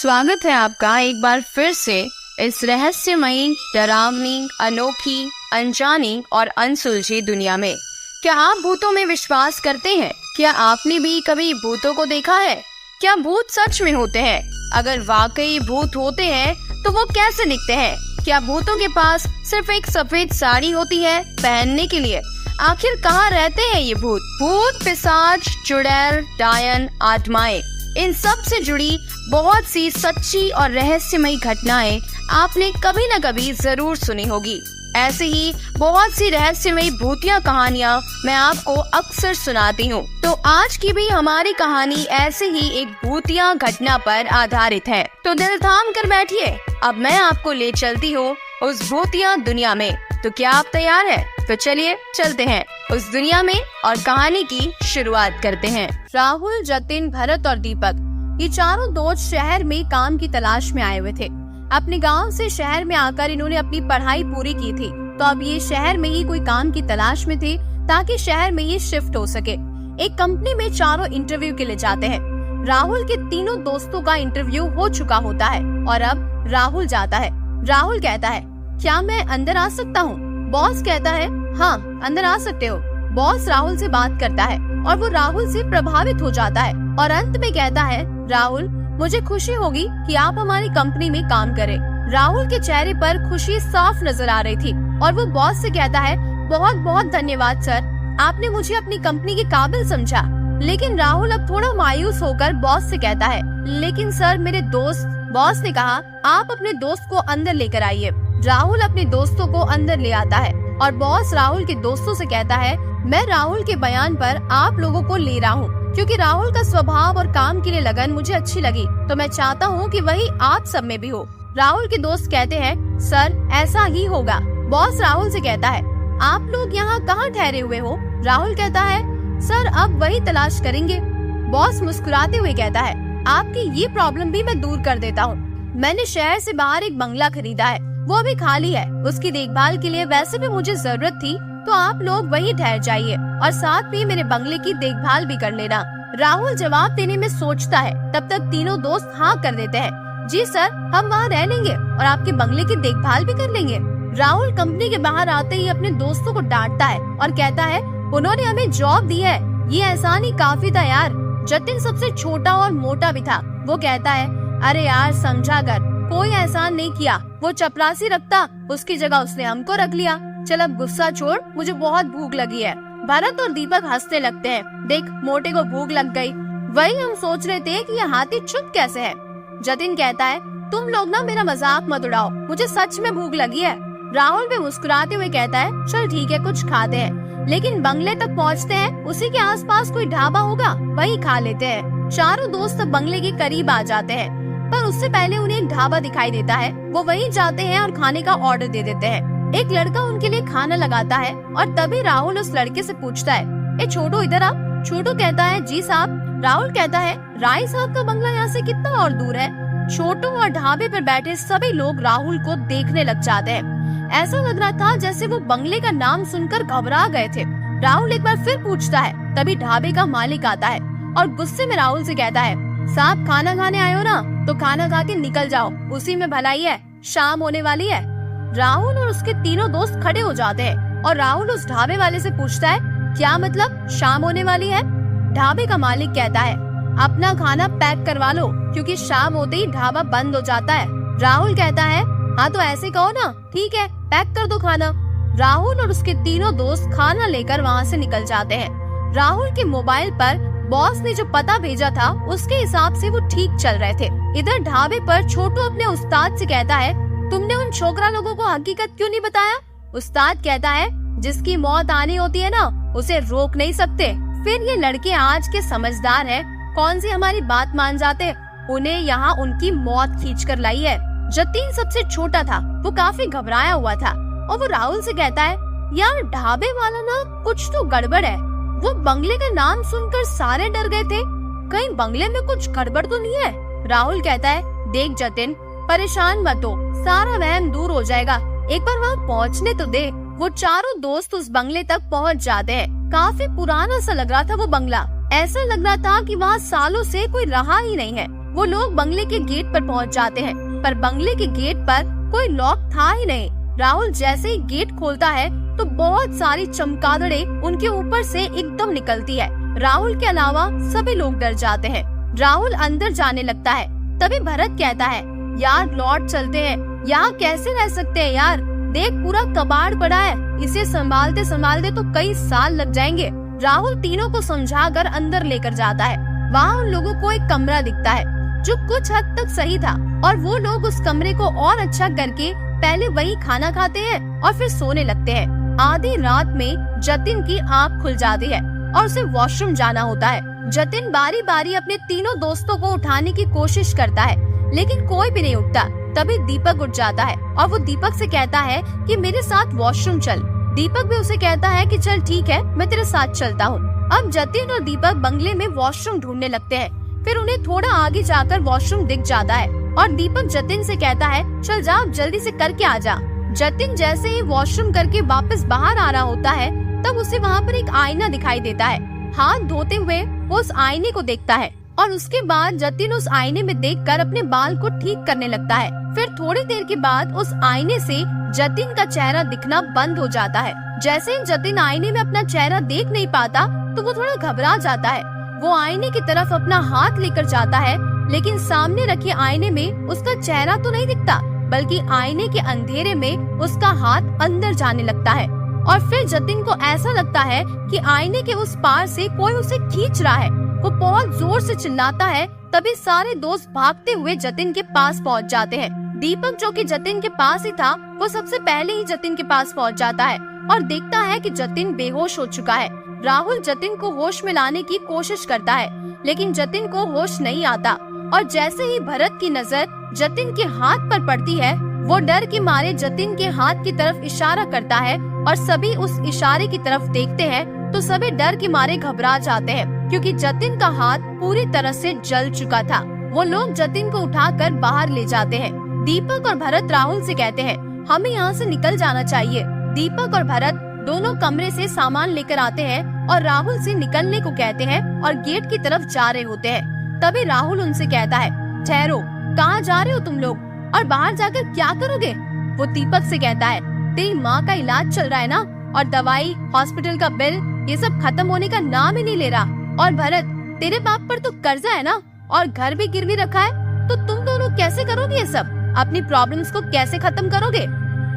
स्वागत है आपका एक बार फिर से इस रहस्यमयी, डरावनी, अनोखी, अनजानी और अनसुलझी दुनिया में। क्या आप भूतों में विश्वास करते हैं? क्या आपने भी कभी भूतों को देखा है? क्या भूत सच में होते हैं? अगर वाकई भूत होते हैं तो वो कैसे दिखते हैं? क्या भूतों के पास सिर्फ एक सफेद साड़ी होती है पहनने के लिए? आखिर कहाँ रहते हैं ये भूत? भूत, पिशाच, चुड़ैल, डायन, आत्माएं, इन सब से जुड़ी बहुत सी सच्ची और रहस्यमयी घटनाएं आपने कभी न कभी जरूर सुनी होगी। ऐसे ही बहुत सी रहस्यमयी भूतिया कहानियां मैं आपको अक्सर सुनाती हूँ। तो आज की भी हमारी कहानी ऐसे ही एक भूतिया घटना पर आधारित है। तो दिल थाम कर बैठिए, अब मैं आपको ले चलती हूँ उस भूतिया दुनिया में। तो क्या आप तैयार हैं? तो चलिए चलते हैं उस दुनिया में और कहानी की शुरुआत करते हैं। राहुल, जतिन, भरत और दीपक, ये चारों दोस्त शहर में काम की तलाश में आए हुए थे। अपने गांव से शहर में आकर इन्होंने अपनी पढ़ाई पूरी की थी, तो अब ये शहर में ही कोई काम की तलाश में थे ताकि शहर में ये शिफ्ट हो सके। एक कंपनी में चारों इंटरव्यू के लिए जाते हैं। राहुल के तीनों दोस्तों का इंटरव्यू हो चुका होता है और अब राहुल जाता है। राहुल कहता है, क्या मैं अंदर आ सकता हूँ? बॉस कहता है, हाँ अंदर आ सकते हो। बॉस राहुल से बात करता है और वो राहुल से प्रभावित हो जाता है और अंत में कहता है, राहुल, मुझे खुशी होगी कि आप हमारी कंपनी में काम करें। राहुल के चेहरे पर खुशी साफ नजर आ रही थी और वो बॉस से कहता है, बहुत बहुत धन्यवाद सर, आपने मुझे अपनी कंपनी के काबिल समझा। लेकिन राहुल अब थोड़ा मायूस होकर बॉस से कहता है, लेकिन सर मेरे दोस्त। बॉस ने कहा, आप अपने दोस्त को अंदर लेकर आइए। राहुल अपने दोस्तों को अंदर ले आता है और बॉस राहुल के दोस्तों से कहता है, मैं राहुल के बयान पर आप लोगों को ले रहा हूँ क्योंकि राहुल का स्वभाव और काम के लिए लगन मुझे अच्छी लगी, तो मैं चाहता हूँ कि वही आप सब में भी हो। राहुल के दोस्त कहते हैं, सर ऐसा ही होगा। बॉस राहुल से कहता है, आप लोग यहाँ कहाँ ठहरे हुए हो? राहुल कहता है, सर अब वही तलाश करेंगे। बॉस मुस्कुराते हुए कहता है, आपकी ये प्रॉब्लम भी मैं दूर कर देता हूँ। मैंने शहर से बाहर एक बंगला खरीदा है, वो अभी खाली है। उसकी देखभाल के लिए वैसे भी मुझे जरूरत थी, तो आप लोग वहीं ठहर जाइए और साथ में मेरे बंगले की देखभाल भी कर लेना। राहुल जवाब देने में सोचता है, तब तक तीनों दोस्त हाँ कर देते हैं। जी सर, हम वहाँ रह लेंगे और आपके बंगले की देखभाल भी कर लेंगे। राहुल कंपनी के बाहर आते ही अपने दोस्तों को डांटता है और कहता है, उन्होंने हमें जॉब दी है, ये एहसान ही काफी था यार। जतिन सबसे छोटा और मोटा भी था। वो कहता है, अरे यार समझा कर, कोई एहसान नहीं किया, वो चपरासी रखता, उसकी जगह उसने हमको रख लिया। चल अब गुस्सा छोड़, मुझे बहुत भूख लगी है। भरत और दीपक हंसने लगते हैं, देख मोटे को भूख लग गई, वही हम सोच रहे थे कि ये हाथी चुप कैसे है। जतिन कहता है, तुम लोग ना मेरा मजाक मत उड़ाओ, मुझे सच में भूख लगी है। राहुल भी मुस्कुराते हुए कहता है, चल ठीक है कुछ खाते हैं। लेकिन बंगले तक पहुँचते हैं, उसी के आसपास कोई ढाबा होगा, वही खा लेते हैं। चारों दोस्त बंगले के करीब आ जाते हैं, पर उससे पहले उन्हें एक ढाबा दिखाई देता है। वो वहीं जाते हैं और खाने का ऑर्डर दे देते हैं। एक लड़का उनके लिए खाना लगाता है और तभी राहुल उस लड़के से पूछता है, ए छोटू इधर आ। छोटू कहता है, जी साहब। राहुल कहता है, राय साहब का बंगला यहाँ से कितना और दूर है? छोटू और ढाबे पर बैठे सभी लोग राहुल को देखने लग जाते हैं। ऐसा लग रहा था जैसे वो बंगले का नाम सुनकर घबरा गए थे। राहुल एक बार फिर पूछता है, तभी ढाबे का मालिक आता है और गुस्से में राहुल से कहता है, साहब खाना खाने आए हो ना, तो खाना खा के निकल जाओ, उसी में भलाई है, शाम होने वाली है। राहुल और उसके तीनों दोस्त खड़े हो जाते हैं और राहुल उस ढाबे वाले से पूछता है, क्या मतलब शाम होने वाली है? ढाबे का मालिक कहता है, अपना खाना पैक करवा लो क्योंकि शाम होते ही ढाबा बंद हो जाता है। राहुल कहता है, हाँ तो ऐसे कहो ना, ठीक है पैक कर दो खाना। राहुल और उसके तीनों दोस्त खाना लेकर वहाँ से निकल जाते हैं। राहुल के मोबाइल पर बॉस ने जो पता भेजा था उसके हिसाब से वो ठीक चल रहे थे। इधर ढाबे पर छोटू अपने उस्ताद से कहता है, तुमने उन छोकरा लोगों को हकीकत क्यों नहीं बताया? उस्ताद कहता है, जिसकी मौत आनी होती है ना, उसे रोक नहीं सकते। फिर ये लड़के आज के समझदार हैं, कौन सी हमारी बात मान जाते, उन्हें यहाँ उनकी मौत खींच कर लाई है। जतिन सबसे छोटा था, वो काफी घबराया हुआ था और वो राहुल से कहता है, यार ढाबे वाला ना कुछ तो गड़बड़ है, वो बंगले का नाम सुनकर सारे डर गए थे, कहीं बंगले में कुछ गड़बड़ तो नहीं है? राहुल कहता है, देख जतिन परेशान मत हो, सारा वहम दूर हो जाएगा, एक बार वहाँ पहुँचने तो दे। वो चारों दोस्त उस बंगले तक पहुँच जाते हैं। काफी पुराना सा लग रहा था वो बंगला, ऐसा लग रहा था कि वहाँ सालों से कोई रहा ही नहीं है। वो लोग बंगले के गेट पर पहुंच जाते हैं, पर बंगले के गेट पर कोई लॉक था ही नहीं। राहुल जैसे ही गेट खोलता है तो बहुत सारी चमगादड़ें उनके ऊपर से एकदम निकलती है। राहुल के अलावा सभी लोग डर जाते हैं। राहुल अंदर जाने लगता है। तभी भरत कहता है, यार लौट चलते हैं, यहाँ कैसे रह सकते हैं यार, देख पूरा कबाड़ पड़ा है, इसे संभालते संभालते तो कई साल लग जाएंगे। राहुल तीनों को समझाकर अंदर लेकर जाता है। वहाँ उन लोगों को एक कमरा दिखता है जो कुछ हद तक सही था, और वो लोग उस कमरे को और अच्छा करके पहले वही खाना खाते हैं और फिर सोने लगते हैं। आधी रात में जतिन की आँख खुल जाती है और उसे वॉशरूम जाना होता है। जतिन बारी बारी अपने तीनों दोस्तों को उठाने की कोशिश करता है, लेकिन कोई भी नहीं उठता। तभी दीपक उठ जाता है और वो दीपक से कहता है कि मेरे साथ वॉशरूम चल। दीपक भी उसे कहता है कि चल ठीक है, मैं तेरे साथ चलता हूँ। अब जतिन और दीपक बंगले में वॉशरूम ढूंढने लगते हैं। फिर उन्हें थोड़ा आगे जाकर वॉशरूम दिख जाता है और दीपक जतिन से कहता है, चल जा जल्दी से करके आ जा। जतिन जैसे ही वॉशरूम करके वापस बाहर आ रहा होता है, तब उसे वहाँ पर एक आईना दिखाई देता है। हाथ धोते हुए वो उस आईने को देखता है और उसके बाद जतिन उस आईने में देखकर अपने बाल को ठीक करने लगता है। फिर थोड़ी देर के बाद उस आईने से जतिन का चेहरा दिखना बंद हो जाता है। जैसे ही जतिन आईने में अपना चेहरा देख नहीं पाता तो वो थोड़ा घबरा जाता है। वो आईने की तरफ अपना हाथ लेकर जाता है, लेकिन सामने रखे आईने में उसका चेहरा तो नहीं दिखता, बल्कि आईने के अंधेरे में उसका हाथ अंदर जाने लगता है। और फिर जतिन को ऐसा लगता है कि आईने के उस पार से कोई उसे खींच रहा है। वो बहुत जोर से चिल्लाता है। तभी सारे दोस्त भागते हुए जतिन के पास पहुंच जाते हैं। दीपक जो कि जतिन के पास ही था, वो सबसे पहले ही जतिन के पास पहुंच जाता है और देखता है कि जतिन बेहोश हो चुका है। राहुल जतिन को होश में लाने की कोशिश करता है, लेकिन जतिन को होश नहीं आता। और जैसे ही भरत की नजर जतिन के हाथ पर पड़ती है, वो डर के मारे जतिन के हाथ की तरफ इशारा करता है और सभी उस इशारे की तरफ देखते हैं तो सभी डर के मारे घबरा जाते हैं, क्योंकि जतिन का हाथ पूरी तरह से जल चुका था। वो लोग जतिन को उठाकर बाहर ले जाते हैं। दीपक और भरत राहुल से कहते हैं, हमें यहाँ से निकल जाना चाहिए। दीपक और भरत दोनों कमरे से सामान लेकर आते हैं और राहुल से निकलने को कहते हैं और गेट की तरफ जा रहे होते हैं। तभी राहुल उनसे कहता है, ठहरो, कहाँ जा रहे हो तुम लोग और बाहर जाकर क्या करोगे? वो दीपक से कहता है, तेरी माँ का इलाज चल रहा है ना, और दवाई, हॉस्पिटल का बिल, ये सब खत्म होने का नाम ही नहीं ले रहा। और भरत, तेरे बाप पर तो कर्जा है ना, और घर भी गिरवी रखा है, तो तुम दोनों कैसे करोगे ये सब? अपनी प्रॉब्लम्स को कैसे खत्म करोगे?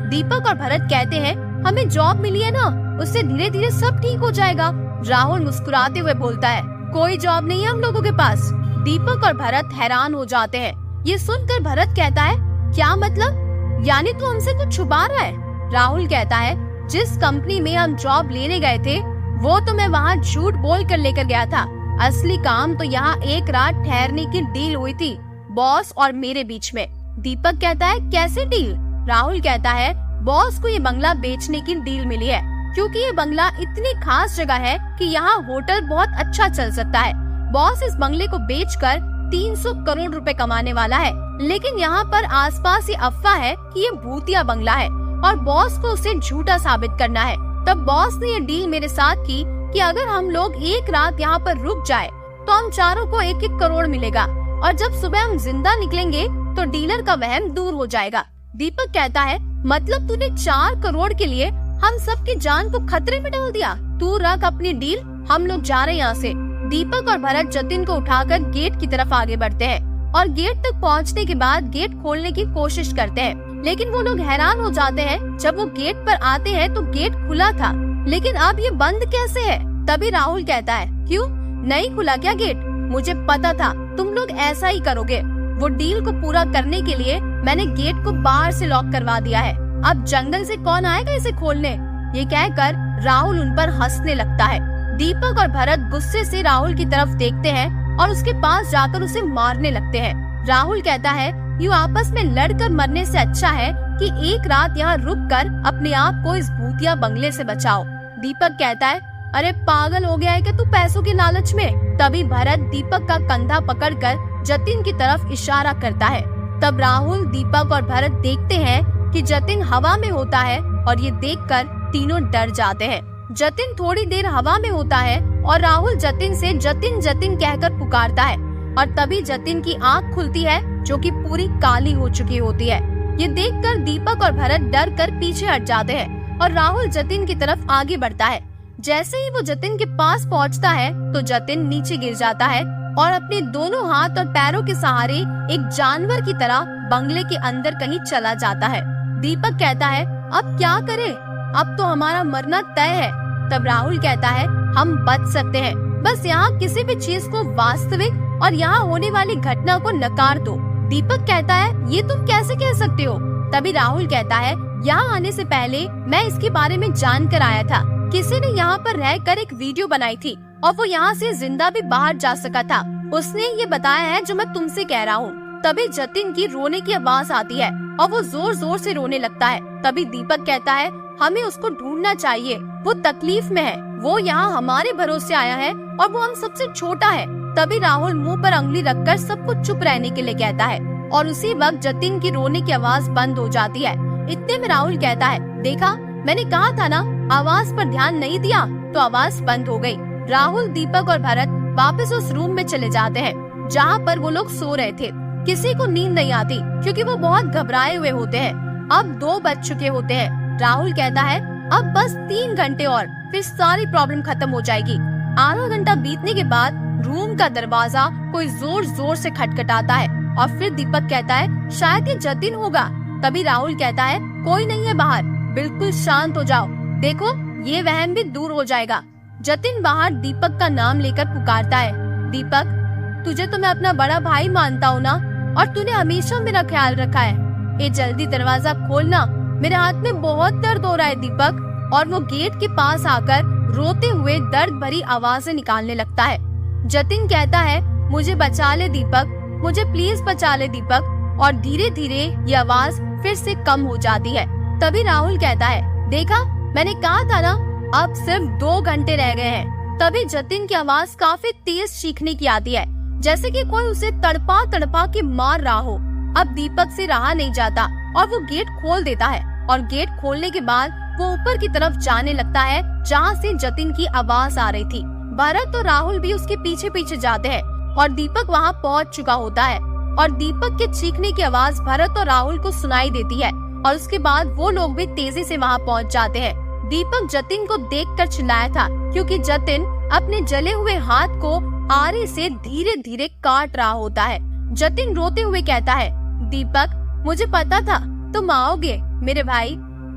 दीपक और भरत कहते हैं, हमें जॉब मिली है ना, उससे धीरे धीरे सब ठीक हो जाएगा। राहुल मुस्कुराते हुए बोलता है, कोई जॉब नहीं है हम लोगों के पास। दीपक और भरत हैरान हो जाते हैं। ये सुनकर भरत कहता है, क्या मतलब? यानी तू हमसे कुछ छुपा रहा है? राहुल कहता है, जिस कंपनी में हम जॉब लेने गए थे, वो तो मैं वहाँ झूठ बोल कर लेकर गया था। असली काम तो यहाँ एक रात ठहरने की डील हुई थी, बॉस और मेरे बीच में। दीपक कहता है, कैसे डील? राहुल कहता है, बॉस को ये बंगला बेचने की डील मिली है, क्योंकि ये बंगला इतनी खास जगह है कि यहाँ होटल बहुत अच्छा चल सकता है। बॉस इस बंगले को बेचकर 300 करोड़ रुपए कमाने वाला है, लेकिन यहाँ पर आसपास ये अफवाह है कि ये भूतिया बंगला है और बॉस को उसे झूठा साबित करना है। तब बॉस ने ये डील मेरे साथ की कि अगर हम लोग एक रात यहाँ पर रुक जाए तो हम चारों को 1-1 करोड़ मिलेगा, और जब सुबह हम जिंदा निकलेंगे तो डीलर का वहम दूर हो जाएगा। दीपक कहता है, मतलब तूने 4 करोड़ के लिए हम सबकी जान को खतरे में डाल दिया? तू रख अपनी डील, हम लोग जा रहे हैं यहाँ से। दीपक और भरत जतिन को उठाकर गेट की तरफ आगे बढ़ते हैं और गेट तक पहुँचने के बाद गेट खोलने की कोशिश करते हैं, लेकिन वो लोग हैरान हो जाते हैं। जब वो गेट पर आते हैं तो गेट खुला था, लेकिन अब ये बंद कैसे है? तभी राहुल कहता है, क्यों नहीं खुला क्या गेट? मुझे पता था तुम लोग ऐसा ही करोगे। वो डील को पूरा करने के लिए मैंने गेट को बाहर से लॉक करवा दिया है। अब जंगल से कौन आएगा इसे खोलने? ये कहकर राहुल उन पर हंसने लगता है। दीपक और भरत गुस्से से राहुल की तरफ देखते हैं और उसके पास जाकर उसे मारने लगते हैं। राहुल कहता है, यू आपस में लड़कर मरने से अच्छा है कि एक रात यहाँ रुककर अपने आप को इस भूतिया बंगले से बचाओ। दीपक कहता है, अरे पागल हो गया है क्या तू पैसों के लालच में? तभी भरत दीपक का कंधा पकड़कर जतिन की तरफ इशारा करता है। तब राहुल, दीपक और भरत देखते हैं कि जतिन हवा में होता है और ये देखकर तीनों डर जाते हैं। जतिन थोड़ी देर हवा में होता है और राहुल जतिन से जतिन जतिन कहकर पुकारता है, और तभी जतिन की आंख खुलती है जो कि पूरी काली हो चुकी होती है। ये देखकर दीपक और भरत डर कर पीछे हट जाते हैं और राहुल जतिन की तरफ आगे बढ़ता है। जैसे ही वो जतिन के पास पहुंचता है तो जतिन नीचे गिर जाता है और अपने दोनों हाथ और पैरों के सहारे एक जानवर की तरह बंगले के अंदर कहीं चला जाता है। दीपक कहता है अब क्या करें, अब तो हमारा मरना तय है। तब राहुल कहता है हम बच सकते हैं, बस यहाँ किसी भी चीज को वास्तविक और यहाँ होने वाली घटना को नकार दो। दीपक कहता है ये तुम कैसे कह सकते हो। तभी राहुल कहता है यहाँ आने से पहले मैं इसके बारे में जान कर आया था। किसी ने यहाँ पर रहकर एक वीडियो बनाई थी और वो यहाँ से जिंदा भी बाहर जा सका था। उसने ये बताया है जो मैं तुमसे कह रहा हूँ। तभी जतिन की रोने की आवाज आती है और वो जोर जोर से रोने लगता है। तभी दीपक कहता है हमें उसको ढूंढना चाहिए, वो तकलीफ में है, वो यहाँ हमारे भरोसे आया है और वो हम सबसे छोटा है। तभी राहुल मुंह पर अंगुली रखकर सबको चुप रहने के लिए कहता है और उसी वक्त जतिन की रोने की आवाज बंद हो जाती है। इतने में राहुल कहता है देखा मैंने कहा था ना, आवाज पर ध्यान नहीं दिया तो आवाज बंद हो गई। राहुल, दीपक और भरत वापस उस रूम में चले जाते हैं जहाँ पर वो लोग सो रहे थे। किसी को नींद नहीं आती क्योंकि वो बहुत घबराए हुए होते हैं। अब 2 बज चुके होते हैं। राहुल कहता है अब बस 3 घंटे और फिर सारी प्रॉब्लम खत्म हो जाएगी। आधा घंटा बीतने के बाद रूम का दरवाजा कोई जोर जोर से खटखटाता है और फिर दीपक कहता है शायद ये जतिन होगा। तभी राहुल कहता है कोई नहीं है बाहर, बिल्कुल शांत हो जाओ, देखो ये वहम भी दूर हो जाएगा। जतिन बाहर दीपक का नाम लेकर पुकारता है दीपक तुझे तो मैं अपना बड़ा भाई मानता हूँ ना, और तूने हमेशा मेरा ख्याल रखा है। ये जल्दी दरवाजा खोलना, मेरे हाथ में बहुत दर्द हो रहा है दीपक। और वो गेट के पास आकर रोते हुए दर्द भरी आवाजें निकालने लगता है। जतिन कहता है मुझे बचा ले दीपक, मुझे प्लीज बचा ले दीपक। और धीरे धीरे ये आवाज फिर से कम हो जाती है। तभी राहुल कहता है देखा मैंने कहा था ना, अब सिर्फ 2 घंटे रह गए हैं। तभी जतिन की आवाज काफी तेज चीखने की आती है, जैसे कि कोई उसे तड़पा तड़पा के मार रहा हो। अब दीपक से रहा नहीं जाता और वो गेट खोल देता है और गेट खोलने के बाद वो ऊपर की तरफ जाने लगता है जहाँ से जतिन की आवाज आ रही थी। भरत और राहुल भी उसके पीछे पीछे जाते हैं और दीपक वहाँ पहुँच चुका होता है और दीपक के चीखने की आवाज भरत और राहुल को सुनाई देती है और उसके बाद वो लोग भी तेजी से वहाँ पहुँच जाते हैं। दीपक जतिन को देखकर चिल्लाया था क्योंकि जतिन अपने जले हुए हाथ को आरे से धीरे धीरे काट रहा होता है। जतिन रोते हुए कहता है दीपक मुझे पता था तुम आओगे मेरे भाई,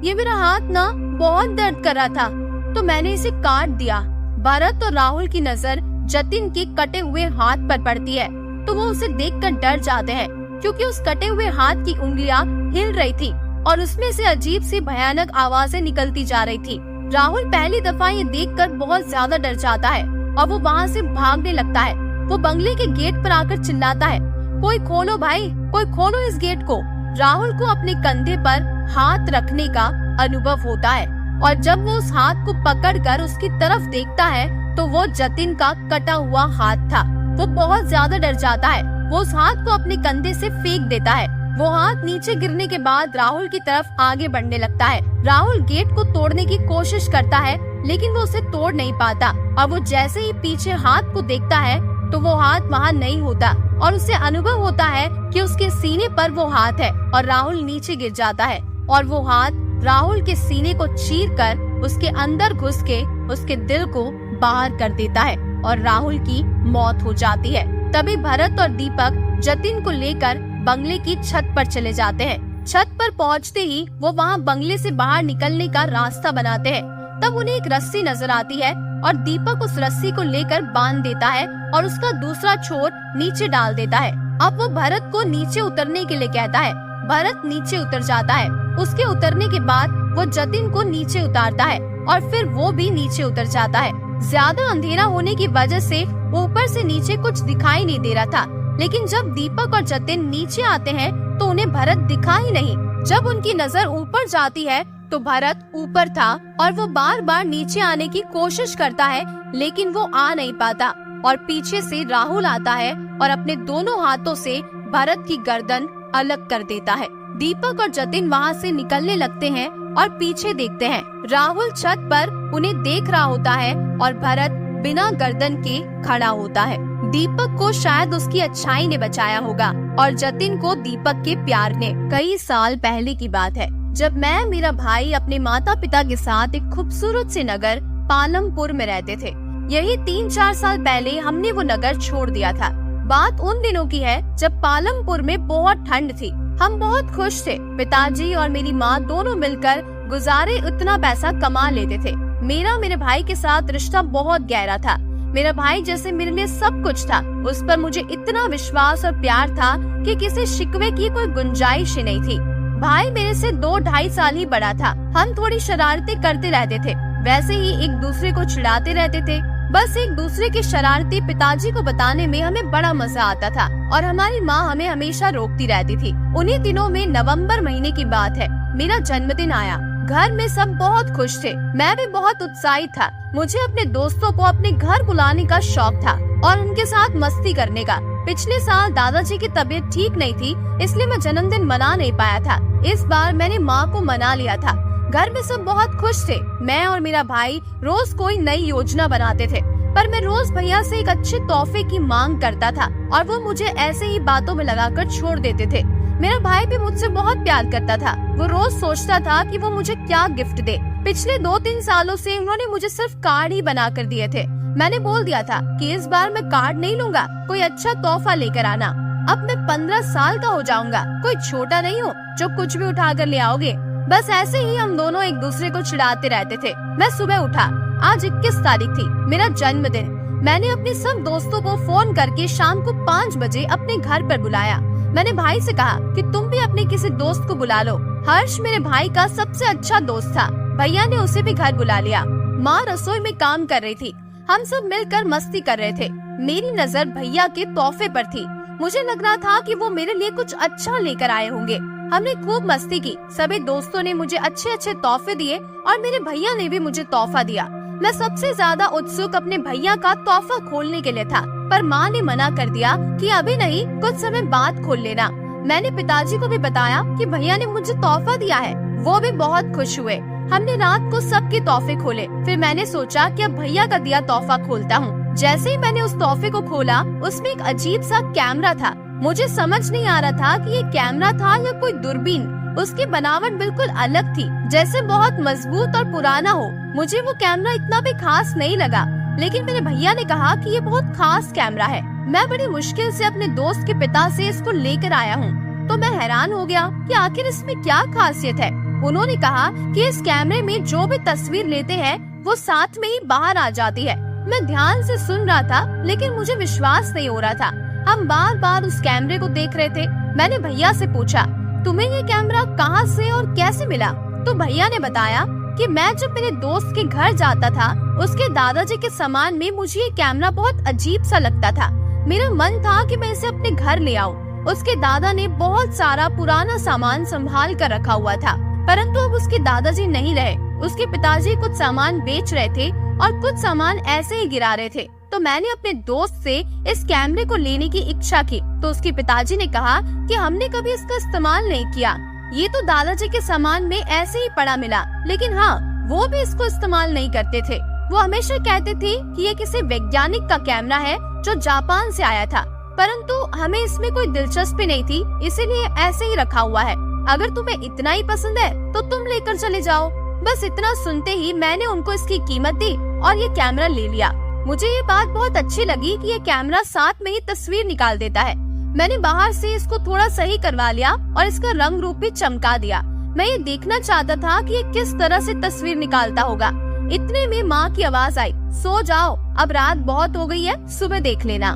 ये मेरा हाथ ना बहुत दर्द कर रहा था तो मैंने इसे काट दिया। भरत और राहुल की नजर जतिन के कटे हुए हाथ पर पड़ती है तो वो उसे देखकर डर जाते हैं क्योंकि उस कटे हुए हाथ की उंगलियां हिल रही थी और उसमें से अजीब सी भयानक आवाजें निकलती जा रही थी। राहुल पहली दफा ये देखकर बहुत ज्यादा डर जाता है और वो वहाँ से भागने लगता है। वो बंगले के गेट पर आकर चिल्लाता है कोई खोलो भाई, कोई खोलो इस गेट को। राहुल को अपने कंधे पर हाथ रखने का अनुभव होता है और जब वो उस हाथ को पकड़कर उसकी तरफ देखता है तो वो जतिन का कटा हुआ हाथ था। वो बहुत ज्यादा डर जाता है। वो उस हाथ को अपने कंधे से फेंक देता है। वो हाथ नीचे गिरने के बाद राहुल की तरफ आगे बढ़ने लगता है। राहुल गेट को तोड़ने की कोशिश करता है लेकिन वो उसे तोड़ नहीं पाता और वो जैसे ही पीछे हाथ को देखता है तो वो हाथ वहाँ नहीं होता और उसे अनुभव होता है कि उसके सीने पर वो हाथ है और राहुल नीचे गिर जाता है और वो हाथ राहुल के सीने को चीरकर उसके अंदर घुस के उसके दिल को बाहर कर देता है और राहुल की मौत हो जाती है। तभी भरत और दीपक जतिन को लेकर बंगले की छत पर चले जाते हैं। छत पर पहुंचते ही वो वहाँ बंगले से बाहर निकलने का रास्ता बनाते हैं। तब उन्हें एक रस्सी नजर आती है और दीपक उस रस्सी को लेकर बांध देता है और उसका दूसरा छोर नीचे डाल देता है। अब वो भरत को नीचे उतरने के लिए कहता है। भरत नीचे उतर जाता है। उसके उतरने के बाद वो जतिन को नीचे उतारता है और फिर वो भी नीचे उतर जाता है। ज्यादा अंधेरा होने की वजह से ऊपर से नीचे कुछ दिखाई नहीं दे रहा था, लेकिन जब दीपक और जतिन नीचे आते हैं तो उन्हें भरत दिखा ही नहीं। जब उनकी नजर ऊपर जाती है तो भरत ऊपर था और वो बार बार नीचे आने की कोशिश करता है लेकिन वो आ नहीं पाता और पीछे से राहुल आता है और अपने दोनों हाथों से भरत की गर्दन अलग कर देता है। दीपक और जतिन वहाँ से निकलने लगते हैं और पीछे देखते हैं। राहुल छत पर उन्हें देख रहा होता है और भरत बिना गर्दन के खड़ा होता है। दीपक को शायद उसकी अच्छाई ने बचाया होगा और जतिन को दीपक के प्यार ने। कई साल पहले की बात है, जब मैं मेरा भाई अपने माता पिता के साथ एक खूबसूरत से नगर पालमपुर में रहते थे। यही 3-4 साल पहले हमने वो नगर छोड़ दिया था। बात उन दिनों की है जब पालमपुर में बहुत ठंड थी। हम बहुत खुश थे। पिताजी और मेरी माँ दोनों मिलकर गुजारे उतना पैसा कमा लेते थे। मेरा मेरे भाई के साथ रिश्ता बहुत गहरा था। मेरा भाई जैसे मेरे लिए सब कुछ था। उस पर मुझे इतना विश्वास और प्यार था कि किसी शिकवे की कोई गुंजाइश ही नहीं थी। भाई मेरे से 2-2.5 साल ही बड़ा था। हम थोड़ी शरारतें करते रहते थे, वैसे ही एक दूसरे को चिढ़ाते रहते थे। बस एक दूसरे की शरारतें पिताजी को बताने में हमें बड़ा मजा आता था और हमारी माँ हमें हमेशा रोकती रहती थी। उन्हीं दिनों में नवंबर महीने की बात है, मेरा जन्मदिन आया। घर में सब बहुत खुश थे, मैं भी बहुत उत्साहित था। मुझे अपने दोस्तों को अपने घर बुलाने का शौक था और उनके साथ मस्ती करने का। पिछले साल दादाजी की तबीयत ठीक नहीं थी, इसलिए मैं जन्मदिन मना नहीं पाया था। इस बार मैंने माँ को मना लिया था। घर में सब बहुत खुश थे। मैं और मेरा भाई रोज कोई नई योजना बनाते थे, पर मैं रोज भैया से एक अच्छे तोहफे की मांग करता था और वो मुझे ऐसे ही बातों में लगाकर छोड़ देते थे। मेरा भाई भी मुझसे बहुत प्यार करता था। वो रोज सोचता था कि वो मुझे क्या गिफ्ट दे। पिछले 2-3 सालों से उन्होंने मुझे सिर्फ कार्ड ही बना कर दिए थे। मैंने बोल दिया था कि इस बार मैं कार्ड नहीं लूंगा, कोई अच्छा तोहफा लेकर आना। अब मैं 15 साल का हो जाऊंगा, कोई छोटा नहीं हूँ जो कुछ भी उठा कर ले आओगे। बस ऐसे ही हम दोनों एक दूसरे को चिढ़ाते रहते थे। मैं सुबह उठा, आज 21 तारीख थी, मेरा जन्मदिन। मैंने अपने सब दोस्तों को फोन करके शाम को 5 बजे अपने घर पर बुलाया। मैंने भाई से कहा कि तुम भी अपने किसी दोस्त को बुला लो। हर्ष मेरे भाई का सबसे अच्छा दोस्त था। भैया ने उसे भी घर बुला लिया। माँ रसोई में काम कर रही थी। हम सब मिलकर मस्ती कर रहे थे। मेरी नजर भैया के तोहफे पर थी। मुझे लग रहा था कि वो मेरे लिए कुछ अच्छा लेकर आए होंगे। हमने खूब मस्ती की। सभी दोस्तों ने मुझे अच्छे अच्छे तोहफे दिए और मेरे भैया ने भी मुझे तोहफा दिया। मैं सबसे ज्यादा उत्सुक अपने भैया का तोहफा खोलने के लिए था, पर माँ ने मना कर दिया कि अभी नहीं, कुछ समय बाद खोल लेना। मैंने पिताजी को भी बताया कि भैया ने मुझे तोहफा दिया है। वो भी बहुत खुश हुए। हमने रात को सबके तोहफे खोले। फिर मैंने सोचा कि अब भैया का दिया तोहफा खोलता हूँ। जैसे ही मैंने उस तोहफे को खोला, उसमें एक अजीब सा कैमरा था। मुझे समझ नहीं आ रहा था कि ये कैमरा था या कोई दूरबीन। उसकी बनावट बिल्कुल अलग थी, जैसे बहुत मजबूत और पुराना हो। मुझे वो कैमरा इतना भी खास नहीं लगा, लेकिन मेरे भैया ने कहा कि ये बहुत खास कैमरा है। मैं बड़ी मुश्किल से अपने दोस्त के पिता से इसको लेकर आया हूँ, तो मैं हैरान हो गया कि आखिर इसमें क्या खासियत है। उन्होंने कहा कि इस कैमरे में जो भी तस्वीर लेते हैं वो साथ में ही बाहर आ जाती है। मैं ध्यान से सुन रहा था, लेकिन मुझे विश्वास नहीं हो रहा था। हम बार बार उस कैमरे को देख रहे थे। मैंने भैया से पूछा, तुम्हें ये कैमरा कहाँ से और कैसे मिला? तो भैया ने बताया कि मैं जब मेरे दोस्त के घर जाता था, उसके दादाजी के सामान में मुझे ये कैमरा बहुत अजीब सा लगता था। मेरा मन था कि मैं इसे अपने घर ले आऊं। उसके दादा ने बहुत सारा पुराना सामान संभाल कर रखा हुआ था, परंतु अब उसके दादाजी नहीं रहे। उसके पिताजी कुछ सामान बेच रहे थे और कुछ सामान ऐसे ही गिरा रहे थे। तो मैंने अपने दोस्त से इस कैमरे को लेने की इच्छा की, तो उसके पिताजी ने कहा कि हमने कभी इसका इस्तेमाल नहीं किया, ये तो दादाजी के सामान में ऐसे ही पड़ा मिला। लेकिन हाँ, वो भी इसको इस्तेमाल नहीं करते थे। वो हमेशा कहते थे कि ये किसी वैज्ञानिक का कैमरा है जो जापान से आया था, परंतु हमें इसमें कोई दिलचस्पी नहीं थी, इसीलिए ऐसे ही रखा हुआ है। अगर तुम्हें इतना ही पसंद है तो तुम लेकर चले जाओ। बस इतना सुनते ही मैंने उनको इसकी कीमत दी और ये कैमरा ले लिया। मुझे ये बात बहुत अच्छी लगी कि ये कैमरा साथ में ही तस्वीर निकाल देता है। मैंने बाहर से इसको थोड़ा सही करवा लिया और इसका रंग रूप भी चमका दिया। मैं ये देखना चाहता था कि ये किस तरह से तस्वीर निकालता होगा। इतने में माँ की आवाज आई, सो जाओ, अब रात बहुत हो गई है, सुबह देख लेना।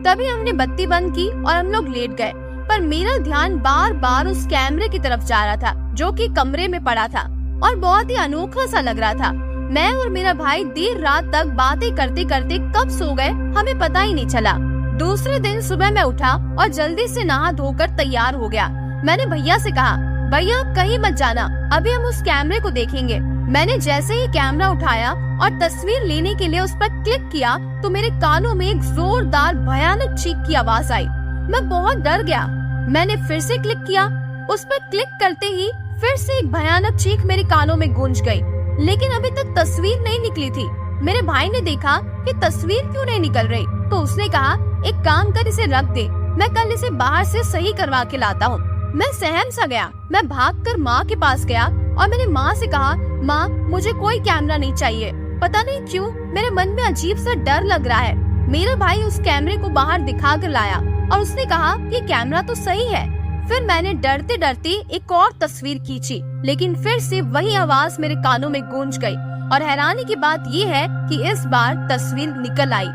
तभी हमने बत्ती बंद की और हम लोग लेट गए, पर मेरा ध्यान बार बार उस कैमरे की तरफ जा रहा था जो कि कमरे में पड़ा था और बहुत ही अनोखा सा लग रहा था। मैं और मेरा भाई देर रात तक बातें करते करते कब सो गए हमें पता ही नहीं चला। दूसरे दिन सुबह मैं उठा और जल्दी से नहा धोकर तैयार हो गया। मैंने भैया से कहा, भैया कहीं मत जाना, अभी हम उस कैमरे को देखेंगे। मैंने जैसे ही कैमरा उठाया और तस्वीर लेने के लिए उस पर क्लिक किया तो मेरे कानों में एक जोरदार भयानक चीख की आवाज आई। मैं बहुत डर गया। मैंने फिर से क्लिक किया। उस पर क्लिक करते ही फिर से एक भयानक चीख मेरे कानों में गूंज गई, लेकिन अभी तक तस्वीर नहीं निकली थी। मेरे भाई ने देखा कि तस्वीर क्यों नहीं निकल रही, तो उसने कहा एक काम कर, इसे रख दे, मैं कल इसे बाहर से सही करवा के लाता हूँ। मैं सहम सा गया। मैं भागकर माँ के पास गया और मैंने माँ से कहा, माँ मुझे कोई कैमरा नहीं चाहिए। पता नहीं क्यों मेरे मन में अजीब सा डर लग रहा है। मेरा भाई उस कैमरे को बाहर दिखा कर लाया और उसने कहा ये कैमरा तो सही है। फिर मैंने डरते डरते एक और तस्वीर खींची, लेकिन फिर से वही आवाज मेरे कानों में गूंज गई। और हैरानी की बात ये है कि इस बार तस्वीर निकल आई।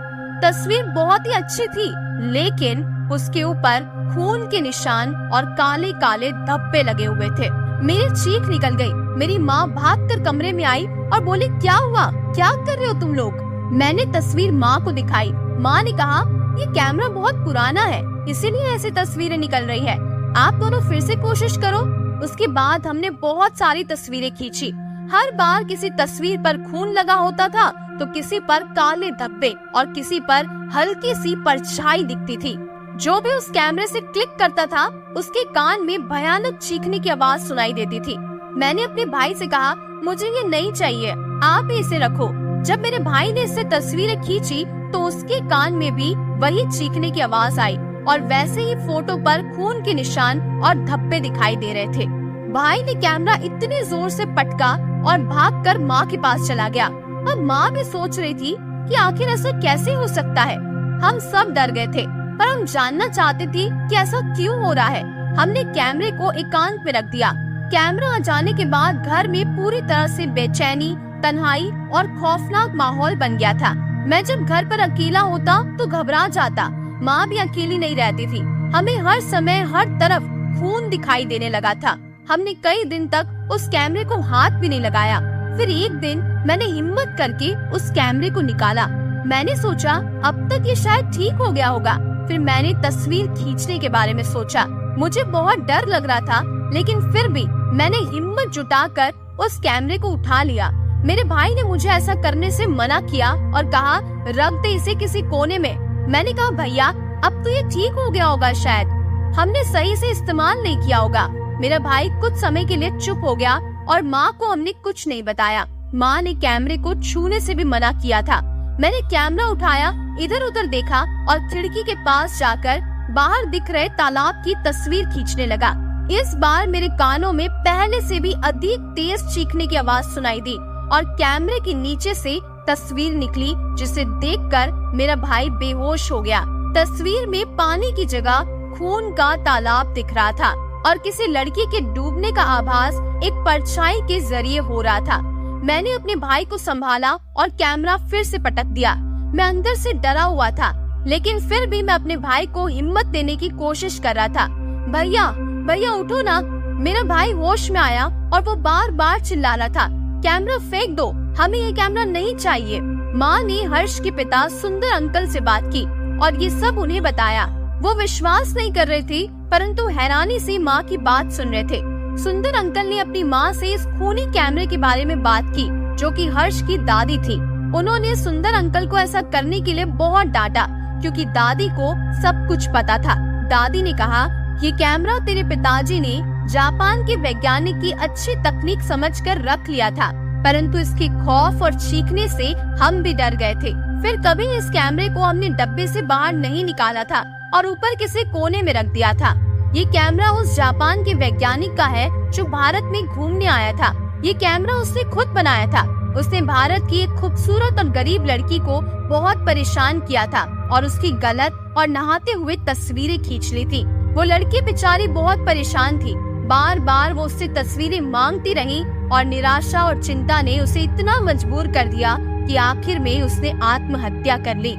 तस्वीर बहुत ही अच्छी थी, लेकिन उसके ऊपर खून के निशान और काले काले धब्बे लगे हुए थे। मेरी चीख निकल गई। मेरी माँ भागकर कमरे में आई और बोली, क्या हुआ, क्या कर रहे हो तुम लोग? मैंने तस्वीर माँ को दिखाई। माँ ने कहा, ये कैमरा बहुत पुराना है, इसीलिए ऐसी तस्वीरें निकल रही है, आप दोनों फिर से कोशिश करो। उसके बाद हमने बहुत सारी तस्वीरें खींची। हर बार किसी तस्वीर पर खून लगा होता था तो किसी पर काले धब्बे और किसी पर हल्की सी परछाई दिखती थी। जो भी उस कैमरे से क्लिक करता था उसके कान में भयानक चीखने की आवाज सुनाई देती थी। मैंने अपने भाई से कहा, मुझे ये नहीं चाहिए, आप ही इसे रखो। जब मेरे भाई ने इससे तस्वीरें खींची तो उसके कान में भी वही चीखने की आवाज आई और वैसे ही फोटो पर खून के निशान और धब्बे दिखाई दे रहे थे। भाई ने कैमरा इतने जोर से पटका और भागकर माँ के पास चला गया। अब माँ भी सोच रही थी कि आखिर ऐसा कैसे हो सकता है। हम सब डर गए थे, पर हम जानना चाहते थे कि ऐसा क्यों हो रहा है। हमने कैमरे को एकांत में रख दिया। कैमरा आ जाने के बाद घर में पूरी तरह से बेचैनी, तन्हाई और खौफनाक माहौल बन गया था। मैं जब घर पर अकेला होता तो घबरा जाता। माँ भी अकेली नहीं रहती थी। हमें हर समय हर तरफ खून दिखाई देने लगा था। हमने कई दिन तक उस कैमरे को हाथ भी नहीं लगाया। फिर एक दिन मैंने हिम्मत करके उस कैमरे को निकाला। मैंने सोचा अब तक ये शायद ठीक हो गया होगा। फिर मैंने तस्वीर खींचने के बारे में सोचा। मुझे बहुत डर लग रहा था, लेकिन फिर भी मैंने हिम्मत जुटाकर उस कैमरे को उठा लिया। मेरे भाई ने मुझे ऐसा करने से मना किया और कहा, रख दे इसे किसी कोने में। मैंने कहा, भैया अब तो ये ठीक हो गया होगा, शायद हमने सही से इस्तेमाल नहीं किया होगा। मेरा भाई कुछ समय के लिए चुप हो गया और माँ को हमने कुछ नहीं बताया। माँ ने कैमरे को छूने से भी मना किया था। मैंने कैमरा उठाया, इधर उधर देखा और खिड़की के पास जाकर बाहर दिख रहे तालाब की तस्वीर खींचने लगा। इस बार मेरे कानों में पहले से भी अधिक तेज चीखने की आवाज सुनाई दी और कैमरे के नीचे से तस्वीर निकली, जिसे देखकर मेरा भाई बेहोश हो गया। तस्वीर में पानी की जगह खून का तालाब दिख रहा था और किसी लड़की के डूबने का आभास एक परछाई के जरिए हो रहा था। मैंने अपने भाई को संभाला और कैमरा फिर से पटक दिया। मैं अंदर से डरा हुआ था, लेकिन फिर भी मैं अपने भाई को हिम्मत देने की कोशिश कर रहा था। भैया भैया उठो ना। मेरा भाई होश में आया और वो बार बार चिल्ला रहा था, कैमरा फेंक दो, हमें ये कैमरा नहीं चाहिए। माँ ने हर्ष के पिता सुंदर अंकल से बात की और ये सब उन्हें बताया। वो विश्वास नहीं कर रहे थे, परंतु हैरानी से माँ की बात सुन रहे थे। सुंदर अंकल ने अपनी माँ से इस खूनी कैमरे के बारे में बात की, जो कि हर्ष की दादी थी। उन्होंने सुंदर अंकल को ऐसा करने के लिए बहुत डांटा, क्योंकि दादी को सब कुछ पता था। दादी ने कहा, ये कैमरा तेरे पिताजी ने जापान के वैज्ञानिक की अच्छी तकनीक समझकर रख लिया था, परंतु इसके खौफ और चीखने से हम भी डर गए थे। फिर कभी इस कैमरे को हमने डब्बे से बाहर नहीं निकाला था और ऊपर किसी कोने में रख दिया था। ये कैमरा उस जापान के वैज्ञानिक का है जो भारत में घूमने आया था। ये कैमरा उसने खुद बनाया था। उसने भारत की एक खूबसूरत और गरीब लड़की को बहुत परेशान किया था और उसकी गलत और नहाते हुए तस्वीरें खींच ली थी। वो लड़की बेचारी बहुत परेशान थी। बार बार वो उससे तस्वीरें मांगती रही और निराशा और चिंता ने उसे इतना मजबूर कर दिया कि आखिर में उसने आत्महत्या कर ली।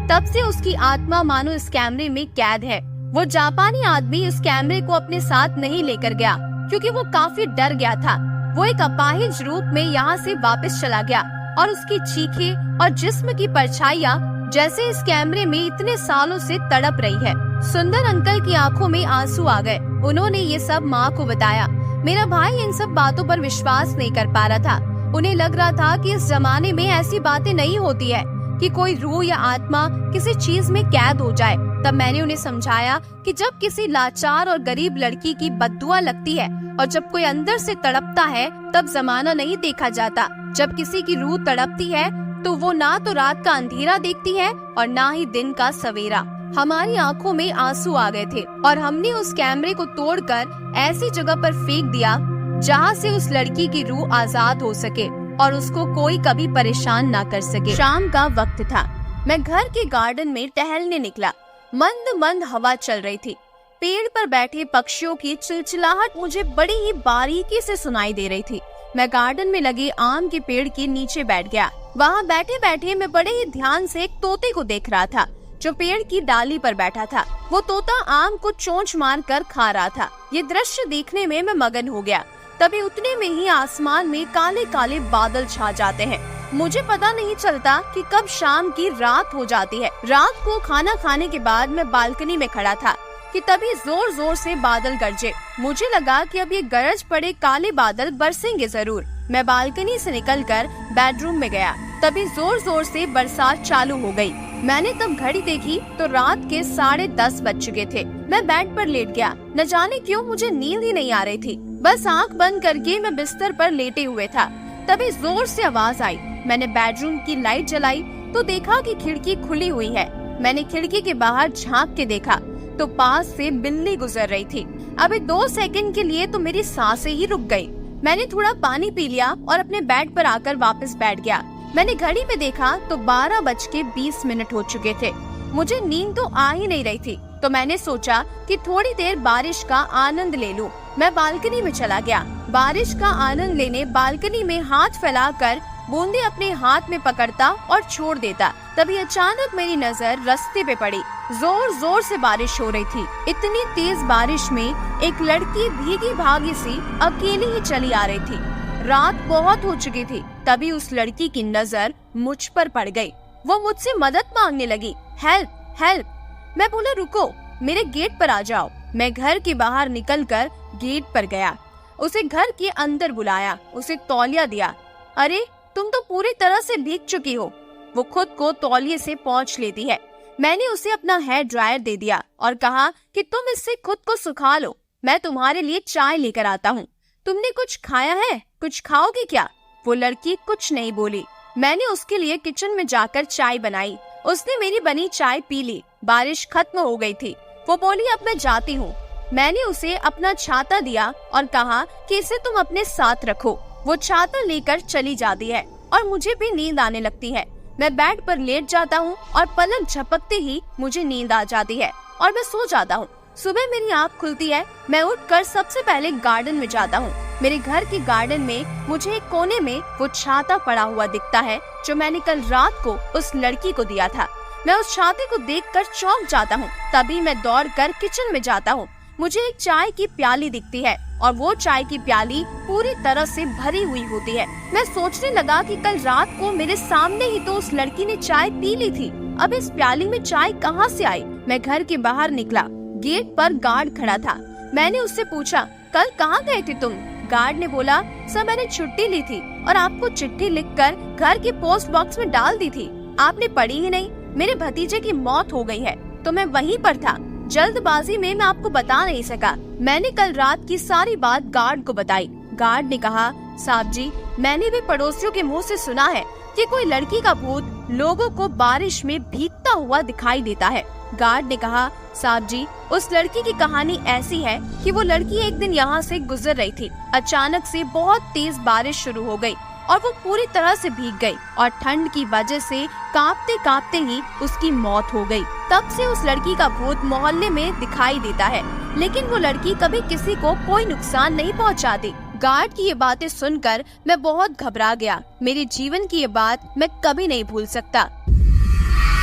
तब से उसकी आत्मा मानो इस कैमरे में कैद है। वो जापानी आदमी इस कैमरे को अपने साथ नहीं लेकर गया, क्योंकि वो काफी डर गया था। वो एक अपाहिज रूप में यहाँ से वापस चला गया और उसकी चीखें और जिस्म की परछाइयाँ जैसे इस कैमरे में इतने सालों से तड़प रही है। सुंदर अंकल की आंखों में आंसू आ गए। उन्होंने ये सब माँ को बताया। मेरा भाई इन सब बातों पर विश्वास नहीं कर पा रहा था। उन्हें लग रहा था कि इस जमाने में ऐसी बातें नहीं होती है कि कोई रूह या आत्मा किसी चीज में कैद हो जाए। तब मैंने उन्हें समझाया कि जब किसी लाचार और गरीब लड़की की बद्दुआ लगती है और जब कोई अंदर से तड़पता है, तब जमाना नहीं देखा जाता। जब किसी की रूह तड़पती है तो वो ना तो रात का अंधेरा देखती है और ना ही दिन का सवेरा। हमारी आंखों में आंसू आ गए थे और हमने उस कैमरे को तोड़कर ऐसी जगह पर फेंक दिया जहाँ से उस लड़की की रूह आजाद हो सके और उसको कोई कभी परेशान ना कर सके। शाम का वक्त था। मैं घर के गार्डन में टहलने निकला। मंद मंद हवा चल रही थी। पेड़ पर बैठे पक्षियों की चिलचिलाहट मुझे बड़ी ही बारीकी से सुनाई दे रही थी। मैं गार्डन में लगे आम के पेड़ के नीचे बैठ गया। वहाँ बैठे बैठे मैं बड़े ही ध्यान से एक तोते को देख रहा था जो पेड़ की डाली पर बैठा था। वो तोता आम को चोंच मार कर खा रहा था। ये दृश्य देखने में मैं मगन हो गया। तभी उतने में ही आसमान में काले काले बादल छा जाते हैं। मुझे पता नहीं चलता कि कब शाम की रात हो जाती है। रात को खाना खाने के बाद मैं बालकनी में खड़ा था कि तभी जोर जोर से बादल गरजे। मुझे लगा कि अब ये गरज पड़े काले बादल बरसेंगे जरूर। मैं बालकनी से निकलकर बेडरूम में गया। तभी जोर जोर से बरसात चालू हो गई। मैंने तब घड़ी देखी तो रात के 10:30 बज चुके थे। मैं बेड पर लेट गया। न जाने क्यों मुझे नींद ही नहीं आ रही थी। बस आंख बंद करके मैं बिस्तर पर लेटे हुए था। तभी जोर से आवाज आई। मैंने बेडरूम की लाइट जलाई तो देखा कि खिड़की खुली हुई है। मैंने खिड़की के बाहर झांक के देखा तो पास से बिल्ली गुजर रही थी। अभी 2 सेकंड के लिए तो मेरी सांसें ही रुक गई। मैंने थोड़ा पानी पी लिया और अपने बेड पर आकर वापस बैठ गया। मैंने घड़ी में देखा तो 12:20 हो चुके थे। मुझे नींद तो आ ही नहीं रही थी तो मैंने सोचा कि थोड़ी देर बारिश का आनंद ले लूं। मैं बालकनी में चला गया। बारिश का आनंद लेने बालकनी में हाथ फैलाकर बूंदे अपने हाथ में पकड़ता और छोड़ देता। तभी अचानक मेरी नजर रास्ते पे पड़ी। जोर जोर से बारिश हो रही थी। इतनी तेज बारिश में एक लड़की भीगी भागी सी अकेली ही चली आ रही थी। रात बहुत हो चुकी थी। तभी उस लड़की की नजर मुझ पर पड़ गई। वो मुझसे मदद मांगने लगी। Help help. मैं बोला रुको, मेरे गेट पर आ जाओ। मैं घर के बाहर निकलकर गेट पर गया। उसे घर के अंदर बुलाया। उसे तौलिया दिया। अरे तुम तो पूरी तरह से भीग चुकी हो। वो खुद को तौलिए से पोंछ लेती है। मैंने उसे अपना हेयर ड्रायर दे दिया और कहा कि तुम इससे खुद को सुखा लो। मैं तुम्हारे लिए चाय लेकर आता हूँ। तुमने कुछ खाया है? कुछ खाओगी क्या? वो लड़की कुछ नहीं बोली। मैंने उसके लिए किचन में जाकर चाय बनाई। उसने मेरी बनी चाय पी ली। बारिश खत्म हो गई थी। वो बोली अब मैं जाती हूँ। मैंने उसे अपना छाता दिया और कहा कि इसे तुम अपने साथ रखो। वो छाता लेकर चली जाती है और मुझे भी नींद आने लगती है। मैं बेड पर लेट जाता हूँ और पलक झपकते ही मुझे नींद आ जाती है और मैं सो जाता हूँ। सुबह मेरी आँख खुलती है। मैं उठकर सबसे पहले गार्डन में जाता हूँ। मेरे घर के गार्डन में मुझे एक कोने में वो छाता पड़ा हुआ दिखता है जो मैंने कल रात को उस लड़की को दिया था। मैं उस छाते को देखकर चौंक जाता हूँ। तभी मैं दौड़कर किचन में जाता हूँ। मुझे एक चाय की प्याली दिखती है और वो चाय की प्याली पूरी तरह से भरी हुई होती है। मैं सोचने लगा कि कल रात को मेरे सामने ही तो उस लड़की ने चाय पी ली थी। अब इस प्याली में चाय कहाँ से आई? मैं घर के बाहर निकला। गेट पर गार्ड खड़ा था। मैंने उससे पूछा कल कहाँ गए थे तुम? गार्ड ने बोला सर मैंने छुट्टी ली थी और आपको चिट्ठी लिखकर घर के पोस्ट बॉक्स में डाल दी थी। आपने पढ़ी ही नहीं। मेरे भतीजे की मौत हो गई है तो मैं वहीं पर था। जल्दबाजी में मैं आपको बता नहीं सका। मैंने कल रात की सारी बात गार्ड को बताई। गार्ड ने कहा साहब जी मैंने भी पड़ोसियों के मुंह से सुना है कि कोई लड़की का भूत लोगों को बारिश में भीगता हुआ दिखाई देता है। गार्ड ने कहा साहब जी उस लड़की की कहानी ऐसी है कि वो लड़की एक दिन यहाँ से गुजर रही थी। अचानक से बहुत तेज बारिश शुरू हो गई और वो पूरी तरह से भीग गई और ठंड की वजह से कांपते कांपते ही उसकी मौत हो गई। तब से उस लड़की का भूत मोहल्ले में दिखाई देता है, लेकिन वो लड़की कभी किसी को कोई नुकसान नहीं पहुंचाती। गार्ड की ये बातें सुनकर मैं बहुत घबरा गया। मेरे जीवन की ये बात मैं कभी नहीं भूल सकता।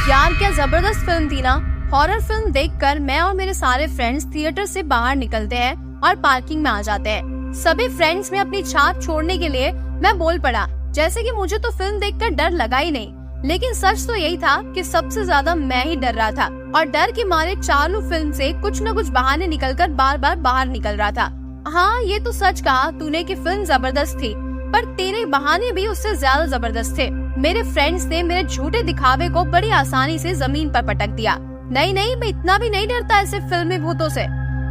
यार क्या जबरदस्त फिल्म थी ना। हॉरर फिल्म देखकर मैं और मेरे सारे फ्रेंड्स थिएटर से बाहर निकलते हैं और पार्किंग में आ जाते हैं। सभी फ्रेंड्स में अपनी छाप छोड़ने के लिए मैं बोल पड़ा जैसे कि मुझे तो फिल्म देखकर डर लगा ही नहीं, लेकिन सच तो यही था कि सबसे ज्यादा मैं ही डर रहा था और डर के मारे चालू फिल्म से कुछ न कुछ बहाने निकलकर बार बार बाहर निकल रहा था। हाँ ये तो सच कहा तूने कि फिल्म जबरदस्त थी, पर तेरे बहाने भी उससे ज्यादा जबरदस्त थे। मेरे फ्रेंड्स ने मेरे झूठे दिखावे को बड़ी आसानी से जमीन पर पटक दिया। नहीं नहीं मैं इतना भी नहीं डरता ऐसे फिल्मी भूतों से।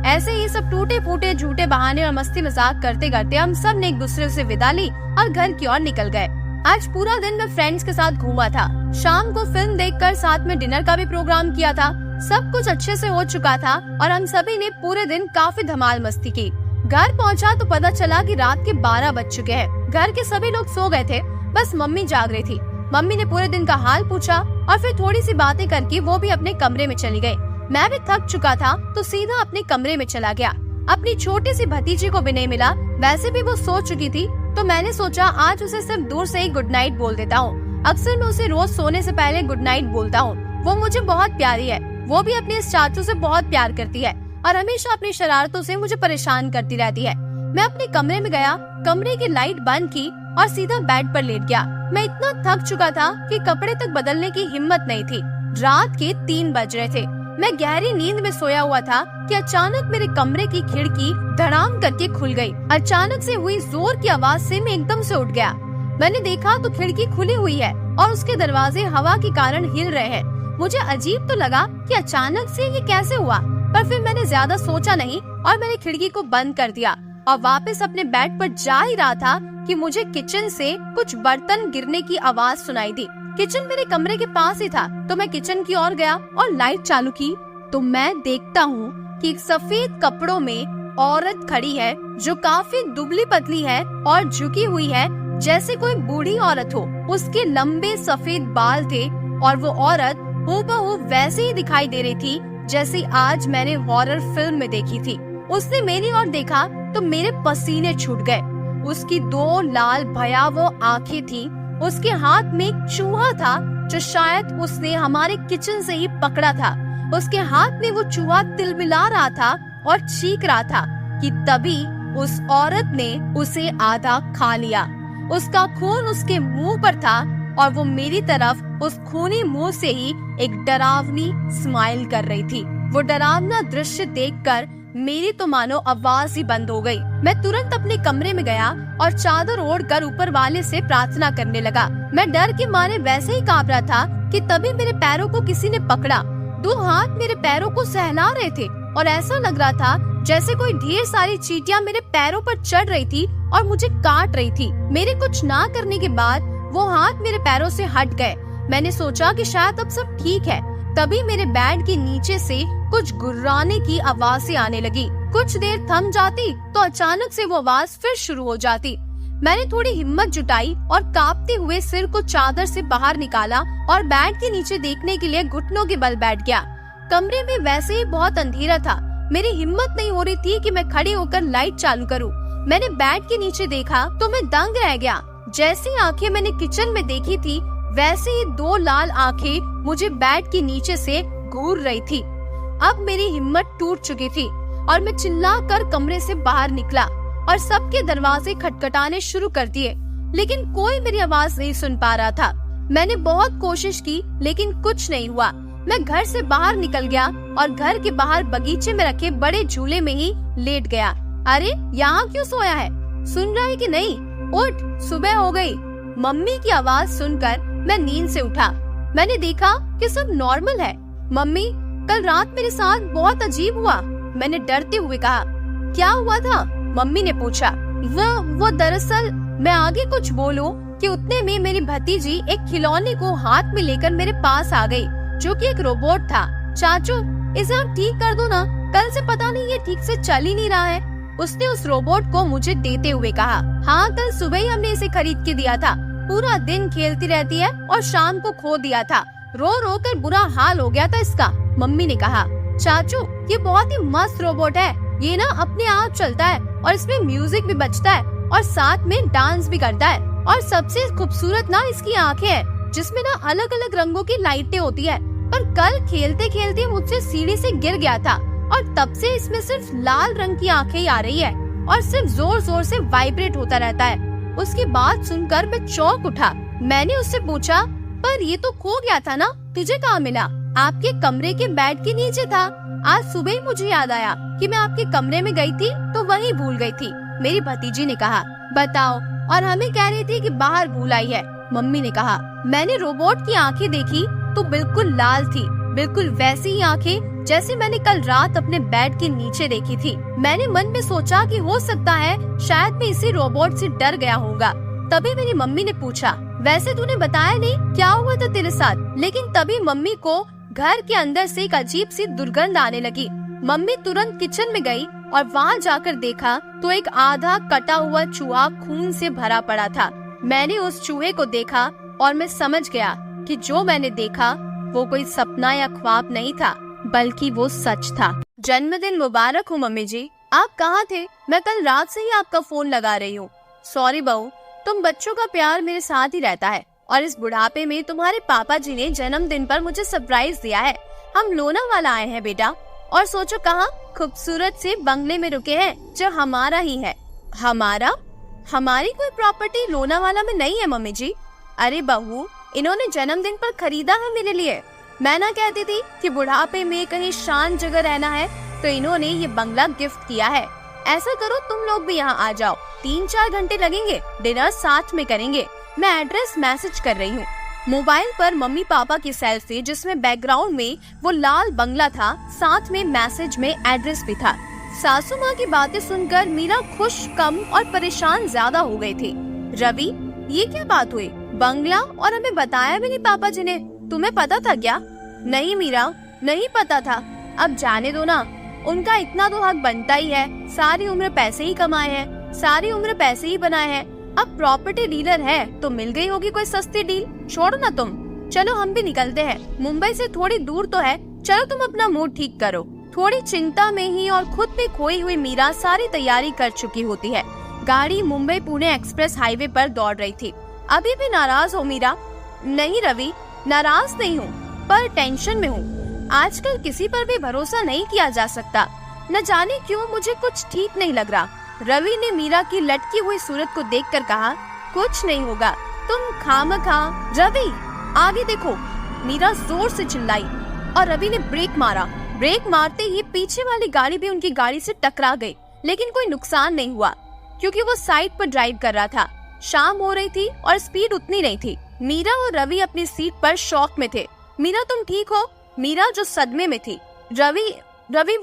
ऐसे ही सब टूटे फूटे झूठे बहाने और मस्ती मजाक करते करते हम सब ने एक दूसरे से विदा ली और घर की ओर निकल गए। आज पूरा दिन मैं फ्रेंड्स के साथ घूमा था। शाम को फिल्म देखकर साथ में डिनर का भी प्रोग्राम किया था। सब कुछ अच्छे से हो चुका था और हम सभी ने पूरे दिन काफी धमाल मस्ती की। घर पहुंचा तो पता चला कि रात के 12 बज चुके हैं। घर के सभी लोग सो गए थे, बस मम्मी जाग रही थी। मम्मी ने पूरे दिन का हाल पूछा और फिर थोड़ी सी बातें करके वो भी अपने कमरे में चली गई। मैं भी थक चुका था तो सीधा अपने कमरे में चला गया। अपनी छोटी सी भतीजी को भी नहीं मिला, वैसे भी वो सो चुकी थी, तो मैंने सोचा आज उसे सिर्फ दूर से ही गुड नाइट बोल देता हूँ। अक्सर मैं उसे रोज सोने से पहले गुड नाइट बोलता हूँ। वो मुझे बहुत प्यारी है, वो भी अपने इस चाचू से बहुत प्यार करती है और हमेशा अपनी शरारतों से मुझे परेशान करती रहती है। मैं अपने कमरे में गया, कमरे की लाइट बंद की और सीधा बेड पर लेट गया। मैं इतना थक चुका था कि कपड़े तक बदलने की हिम्मत नहीं थी। रात के 3 बज रहे थे। मैं गहरी नींद में सोया हुआ था कि अचानक मेरे कमरे की खिड़की धड़ाम करके खुल गई। अचानक से हुई जोर की आवाज से मैं एकदम से उठ गया। मैंने देखा तो खिड़की खुली हुई है और उसके दरवाजे हवा के कारण हिल रहे हैं। मुझे अजीब तो लगा कि अचानक से ये कैसे हुआ, पर फिर मैंने ज्यादा सोचा नहीं और मैंने खिड़की को बंद कर दिया और वापस अपने बेड पर जा ही रहा था कि मुझे किचन से कुछ बर्तन गिरने की आवाज सुनाई दी। किचन मेरे कमरे के पास ही था, तो मैं किचन की ओर गया और लाइट चालू की तो मैं देखता हूँ कि एक सफेद कपड़ों में औरत खड़ी है जो काफी दुबली पतली है और झुकी हुई है जैसे कोई बूढ़ी औरत हो। उसके लंबे सफेद बाल थे और वो औरत हूबहू वैसे ही दिखाई दे रही थी जैसे आज मैंने हॉरर फिल्म में देखी थी। उसने मेरी ओर देखा तो मेरे पसीने छूट गए। उसकी 2 लाल भयावह आंखें थी। उसके हाथ में एक चूहा था जो शायद उसने हमारे किचन से ही पकड़ा था। उसके हाथ में वो चूहा तिलमिला रहा था और चीख रहा था कि तभी उस औरत ने उसे आधा खा लिया। उसका खून उसके मुंह पर था और वो मेरी तरफ उस खूनी मुंह से ही एक डरावनी स्माइल कर रही थी। वो डरावना दृश्य देखकर मेरी तो मानो आवाज ही बंद हो गई। मैं तुरंत अपने कमरे में गया और चादर ओढ़कर ऊपर वाले से प्रार्थना करने लगा। मैं डर के मारे वैसे ही कांप रहा था कि तभी मेरे पैरों को किसी ने पकड़ा। 2 हाथ मेरे पैरों को सहला रहे थे और ऐसा लग रहा था जैसे कोई ढेर सारी चींटियां मेरे पैरों पर चढ़ रही थी और मुझे काट रही थी। मेरे कुछ ना करने के बाद वो हाथ मेरे पैरों से हट गए। मैंने सोचा कि शायद अब सब ठीक है। तभी मेरे बेड के नीचे से कुछ गुर्राने की आवाज़ें आने लगी। कुछ देर थम जाती तो अचानक से वो आवाज फिर शुरू हो जाती। मैंने थोड़ी हिम्मत जुटाई और कांपते हुए सिर को चादर से बाहर निकाला और बेड के नीचे देखने के लिए घुटनों के बल बैठ गया। कमरे में वैसे ही बहुत अंधेरा था। मेरी हिम्मत नहीं हो रही थी कि मैं खड़ी होकर लाइट चालू करूं। मैंने बेड के नीचे देखा तो मैं दंग रह गया। जैसी आंखें मैंने किचन में देखी थी वैसे ही 2 लाल आंखें मुझे बेड के नीचे से घूर रही थी। अब मेरी हिम्मत टूट चुकी थी और मैं चिल्लाकर कमरे से बाहर निकला और सबके दरवाजे खटखटाने शुरू कर दिए, लेकिन कोई मेरी आवाज नहीं सुन पा रहा था। मैंने बहुत कोशिश की लेकिन कुछ नहीं हुआ। मैं घर से बाहर निकल गया और घर के बाहर बगीचे में रखे बड़े झूले में ही लेट गया। अरे यहाँ क्यों सोया है, सुन रहा है कि नहीं? उठ, सुबह हो गई। मम्मी की आवाज सुनकर मैं नींद से उठा। मैंने देखा कि सब नॉर्मल है। मम्मी, कल रात मेरे साथ बहुत अजीब हुआ, मैंने डरते हुए कहा। क्या हुआ था? मम्मी ने पूछा। वो दरअसल मैं आगे कुछ बोलूं कि उतने में मेरी भतीजी एक खिलौने को हाथ में लेकर मेरे पास आ गई, जो कि एक रोबोट था। चाचू, इसे आप ठीक कर दो ना, कल से पता नहीं ये ठीक से चल ही नहीं रहा है, उसने उस रोबोट को मुझे देते हुए कहा। हाँ, कल सुबह ही हमने इसे खरीद के दिया था। पूरा दिन खेलती रहती है और शाम को खो दिया था। रो रो कर बुरा हाल हो गया था इसका, मम्मी ने कहा। चाचू, ये बहुत ही मस्त रोबोट है। ये ना अपने आप चलता है और इसमें म्यूजिक भी बजता है और साथ में डांस भी करता है। और सबसे खूबसूरत ना इसकी आंखें हैं, जिसमें ना अलग अलग रंगों की लाइटें होती है। पर कल खेलते खेलते मुझसे सीढ़ी से गिर गया था और तब से इसमें सिर्फ लाल रंग की आंखें ही आ रही है और सिर्फ जोर जोर से वाइब्रेट होता रहता है। उसकी बात सुनकर मैं चौंक उठा। मैंने उससे पूछा, पर ये तो खो गया था ना, तुझे कहाँ मिला? आपके कमरे के बेड के नीचे था। आज सुबह ही मुझे याद आया कि मैं आपके कमरे में गई थी तो वहीं भूल गई थी, मेरी भतीजी ने कहा। बताओ, और हमें कह रही थी कि बाहर भूल आई है, मम्मी ने कहा। मैंने रोबोट की आंखें देखी तो बिल्कुल लाल थी, बिल्कुल वैसी ही आंखें जैसे मैंने कल रात अपने बेड के नीचे देखी थी। मैंने मन में सोचा कि हो सकता है शायद मैं इसी रोबोट से डर गया होगा। तभी मेरी मम्मी ने पूछा, वैसे तूने बताया नहीं क्या हुआ था तेरे साथ? लेकिन तभी मम्मी को घर के अंदर से एक अजीब सी दुर्गंध आने लगी। मम्मी तुरंत किचन में गई और वहाँ जाकर देखा तो एक आधा कटा हुआ चूहा खून से भरा पड़ा था। मैंने उस चूहे को देखा और मैं समझ गया कि जो मैंने देखा वो कोई सपना या ख्वाब नहीं था, बल्कि वो सच था। जन्मदिन मुबारक हो मम्मी जी। आप कहाँ थे? मैं कल रात से ही आपका फोन लगा रही हूँ। सॉरी बहू, तुम बच्चों का प्यार मेरे साथ ही रहता है और इस बुढ़ापे में तुम्हारे पापा जी ने जन्मदिन पर मुझे सरप्राइज दिया है। हम लोनावाला आए हैं बेटा, और सोचो कहाँ खूबसूरत से बंगले में रुके हैं जो हमारा ही है। हमारा? हमारी कोई प्रॉपर्टी लोनावाला में नहीं है मम्मी जी। अरे बहू, इन्होंने जन्मदिन पर खरीदा है मेरे लिए। मैं ना कहती थी कि बुढ़ापे में कहीं शांत जगह रहना है, तो इन्होंने ये बंगला गिफ्ट किया है। ऐसा करो तुम लोग भी यहाँ आ जाओ, 3-4 घंटे लगेंगे, डिनर साथ में करेंगे। मैं एड्रेस मैसेज कर रही हूँ। मोबाइल पर मम्मी पापा की सेल्फी, जिसमें बैकग्राउंड में वो लाल बंगला था, साथ में मैसेज में एड्रेस भी था। सासू माँ की बातें सुनकर मीरा खुश कम और परेशान ज्यादा हो गई थी। रवि, ये क्या बात हुई? बंगला और हमें बताया भी नहीं पापा जी ने। तुम्हें पता था क्या? नहीं मीरा, नहीं पता था। अब जाने दो ना, उनका इतना तो हक बनता ही है। सारी उम्र पैसे ही कमाए हैं, सारी उम्र पैसे ही बनाए हैं। अब प्रॉपर्टी डीलर है तो मिल गई होगी कोई सस्ती डील। छोड़ो ना तुम, चलो हम भी निकलते हैं। मुंबई से थोड़ी दूर तो है, चलो तुम अपना मूड ठीक करो। थोड़ी चिंता में ही और खुद में खोई हुई मीरा सारी तैयारी कर चुकी होती है। गाड़ी मुंबई पुणे एक्सप्रेस हाईवे पर दौड़ रही थी। अभी भी नाराज हो मीरा? नहीं रवि, नाराज नहीं हूँ, पर टेंशन में हूँ। आजकल किसी पर भी भरोसा नहीं किया जा सकता। न जाने क्यों मुझे कुछ ठीक नहीं लग रहा। रवि ने मीरा की लटकी हुई सूरत को देखकर कहा, कुछ नहीं होगा, तुम खामखा। रवि, आगे देखो। मीरा जोर से चिल्लाई और रवि ने ब्रेक मारा। ब्रेक मारते ही पीछे वाली गाड़ी भी उनकी गाड़ी से टकरा गई, लेकिन कोई नुकसान नहीं हुआ क्योंकि वो साइड पर ड्राइव कर रहा था। शाम हो रही थी और स्पीड उतनी नहीं थी। मीरा और रवि अपनी सीट पर शॉक में थे। मीरा, तुम ठीक हो? मीरा जो सदमे में थी। रवि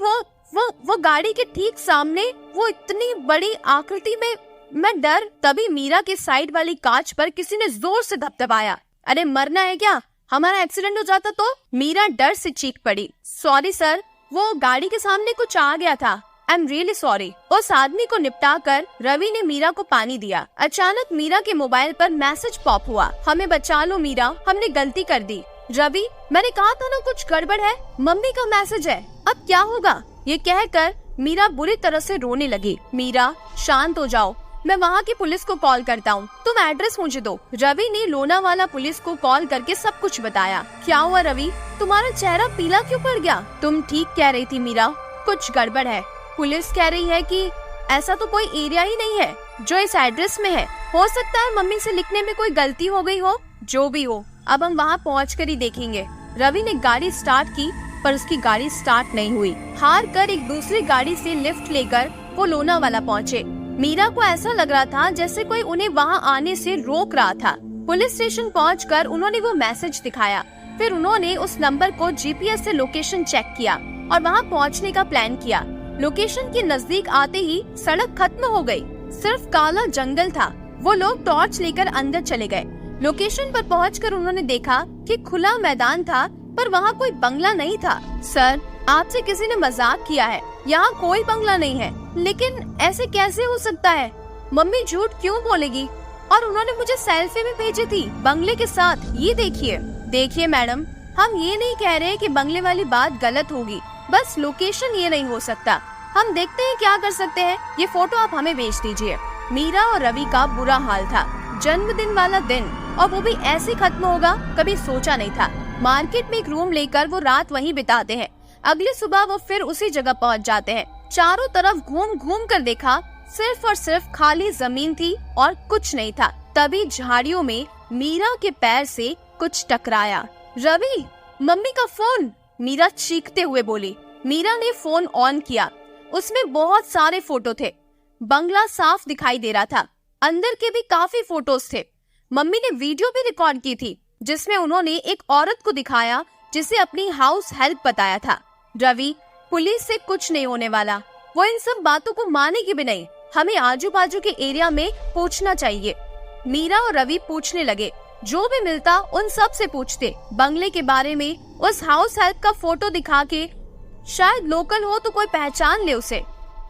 वो गाड़ी के ठीक सामने, वो इतनी बड़ी आकृति में, मैं डर। तभी मीरा के साइड वाली कांच पर किसी ने जोर से धपधपाया। अरे मरना है क्या? हमारा एक्सीडेंट हो जाता तो? मीरा डर से चीख पड़ी। सॉरी सर, वो गाड़ी के सामने कुछ आ गया था। I am really sorry. उस आदमी को निपटा कर रवि ने मीरा को पानी दिया। अचानक मीरा के मोबाइल पर मैसेज पॉप हुआ, हमें बचा लो मीरा, हमने गलती कर दी। रवि, मैंने कहा था ना कुछ गड़बड़ है। मम्मी का मैसेज है, अब क्या होगा? ये कहकर मीरा बुरी तरह से रोने लगी। मीरा, शांत हो जाओ, मैं वहाँ की पुलिस को कॉल करता हूँ, तुम एड्रेस मुझे दो। रवि ने लोनावाला पुलिस को कॉल करके सब कुछ बताया। क्या हुआ रवि, तुम्हारा चेहरा पीला क्यों पड़ गया? तुम ठीक कह रही थी मीरा, कुछ गड़बड़ है। पुलिस कह रही है कि ऐसा तो कोई एरिया ही नहीं है जो इस एड्रेस में है। हो सकता है मम्मी से लिखने में कोई गलती हो गई हो। जो भी हो, अब हम वहाँ पहुँच कर ही देखेंगे। रवि ने गाड़ी स्टार्ट की, पर उसकी गाड़ी स्टार्ट नहीं हुई। हार कर एक दूसरी गाड़ी से लिफ्ट लेकर वो लोनावाला पहुँचे। मीरा को ऐसा लग रहा था जैसे कोई उन्हें वहाँ आने से रोक रहा था। पुलिस स्टेशन पहुंचकर उन्होंने वो मैसेज दिखाया। फिर उन्होंने उस नंबर को जीपीएस से लोकेशन चेक किया और वहाँ पहुँचने का प्लान किया। लोकेशन के नजदीक आते ही सड़क खत्म हो गई, सिर्फ काला जंगल था। वो लोग टॉर्च लेकर अंदर चले गए। लोकेशन पर पहुंचकर उन्होंने देखा कि खुला मैदान था, पर वहाँ कोई बंगला नहीं था। सर, आपसे किसी ने मजाक किया है, यहाँ कोई बंगला नहीं है। लेकिन ऐसे कैसे हो सकता है? मम्मी झूठ क्यों बोलेगी? और उन्होंने मुझे सेल्फी भी भेजी थी बंगले के साथ। ये देखिए मैडम, हम ये नहीं कह रहे कि बंगले वाली बात गलत होगी, बस लोकेशन ये नहीं हो सकता। हम देखते हैं क्या कर सकते हैं। ये फोटो आप हमें भेज दीजिए। मीरा और रवि का बुरा हाल था। जन्मदिन वाला दिन, और वो भी ऐसे खत्म होगा, कभी सोचा नहीं था। मार्केट में एक रूम लेकर वो रात वहीं बिताते हैं। अगली सुबह वो फिर उसी जगह पहुंच जाते हैं। चारों तरफ घूम घूम कर देखा, सिर्फ और सिर्फ खाली जमीन थी और कुछ नहीं था। तभी झाड़ियों में मीरा के पैर से कुछ टकराया। रवि, मम्मी का फोन, मीरा चीखते हुए बोली। मीरा ने फोन ऑन किया। उसमें बहुत सारे फोटो थे। बंगला साफ दिखाई दे रहा था। अंदर के भी काफी फोटोज थे। मम्मी ने वीडियो भी रिकॉर्ड की थी, जिसमें उन्होंने एक औरत को दिखाया जिसे अपनी हाउस हेल्प बताया था। रवि, पुलिस से कुछ नहीं होने वाला, वो इन सब बातों को मानेगी भी नहीं। हमें आजू बाजू के एरिया में पूछना चाहिए। मीरा और रवि पूछने लगे। जो भी मिलता उन सब से पूछते। बंगले के बारे में, उस हाउस हेल्प का फोटो दिखा के शायद लोकल हो तो कोई पहचान ले उसे।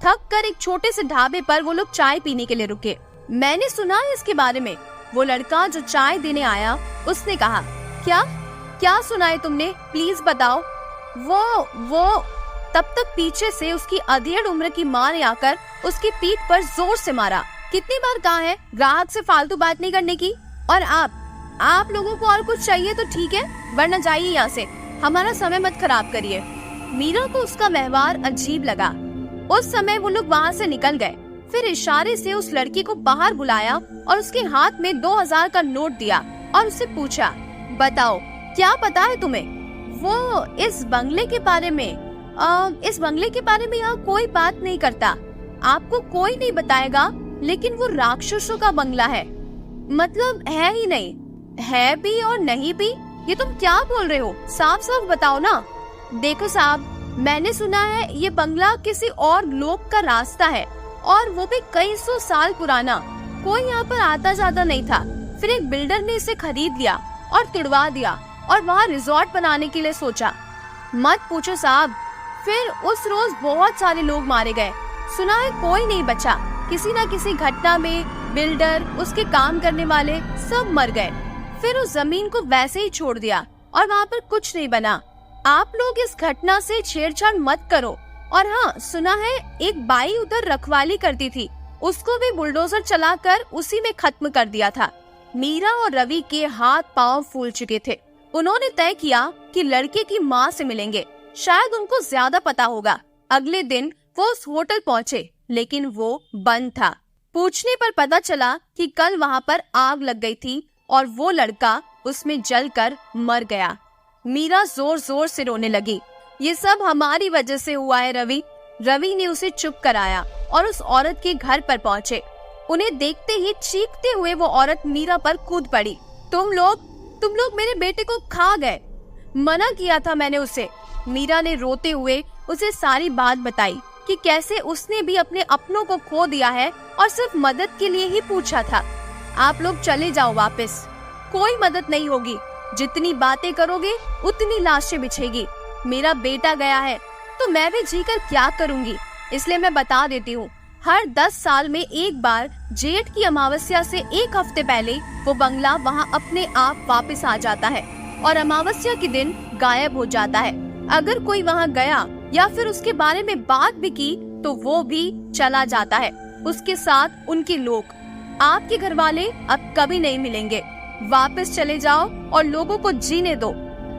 थक कर एक छोटे से ढाबे पर वो लोग चाय पीने के लिए रुके। मैंने सुना है इसके बारे में, वो लड़का जो चाय देने आया उसने कहा। क्या सुना है तुमने, प्लीज बताओ। वो तब तक पीछे से उसकी अधेड़ उम्र की माँ ने आकर उसकी पीठ पर जोर से मारा। कितनी बार कहा है ग्राहक से फालतू बात नहीं करने की। और आप लोगों को और कुछ चाहिए तो ठीक है, वरना जाइए यहाँ से, हमारा समय मत खराब करिए। मीरा को उसका व्यवहार अजीब लगा। उस समय वो लोग वहाँ से निकल गए। फिर इशारे से उस लड़की को बाहर बुलाया और उसके हाथ में 2000 का नोट दिया और उससे पूछा, बताओ क्या पता है तुम्हें? वो इस बंगले के बारे में यहाँ कोई बात नहीं करता, आपको कोई नहीं बताएगा, लेकिन वो राक्षसों का बंगला है। मतलब है ही नहीं, है भी और नहीं भी, ये तुम क्या बोल रहे हो, साफ साफ बताओ ना। देखो साहब, मैंने सुना है ये बंगला किसी और लोग का रास्ता है, और वो भी कई 100 साल पुराना। कोई यहाँ पर आता जाता नहीं था, फिर एक बिल्डर ने इसे खरीद लिया और तुड़वा दिया और वहाँ रिजॉर्ट बनाने के लिए सोचा। मत पूछो साहब, फिर उस रोज बहुत सारे लोग मारे गए। सुना है कोई नहीं बचा, किसी न किसी घटना में बिल्डर, उसके काम करने वाले सब मर गए। फिर उस जमीन को वैसे ही छोड़ दिया और वहाँ पर कुछ नहीं बना। आप लोग इस घटना से छेड़छाड़ मत करो। और हाँ, सुना है एक बाई उधर रखवाली करती थी, उसको भी बुलडोजर चलाकर उसी में खत्म कर दिया था। मीरा और रवि के हाथ पांव फूल चुके थे। उन्होंने तय किया कि लड़के की माँ से मिलेंगे, शायद उनको ज्यादा पता होगा। अगले दिन वो उस होटल पहुँचे, लेकिन वो बंद था। पूछने पर पता चला कि कल वहाँ पर आग लग गई थी और वो लड़का उसमें जलकर मर गया। मीरा जोर जोर से रोने लगी। ये सब हमारी वजह से हुआ है रवि। रवि ने उसे चुप कराया और उस औरत के घर पर पहुँचे। उन्हें देखते ही चीखते हुए वो औरत मीरा पर कूद पड़ी। तुम लोग मेरे बेटे को खा गए, मना किया था मैंने उसे। मीरा ने रोते हुए उसे सारी बात बताई कि कैसे उसने भी अपने अपनों को खो दिया है और सिर्फ मदद के लिए ही पूछा था। आप लोग चले जाओ वापस, कोई मदद नहीं होगी। जितनी बातें करोगे उतनी लाशें बिछेगी। मेरा बेटा गया है तो मैं भी जीकर क्या करूंगी, इसलिए मैं बता देती हूँ, हर 10 साल में एक बार जेठ की अमावस्या से 1 हफ्ते पहले वो बंगला वहाँ अपने आप वापस आ जाता है और अमावस्या के दिन गायब हो जाता है। अगर कोई वहाँ गया या फिर उसके बारे में बात भी की तो वो भी चला जाता है, उसके साथ उनके लोग। आपके घर वाले अब कभी नहीं मिलेंगे, वापस चले जाओ और लोगों को जीने दो।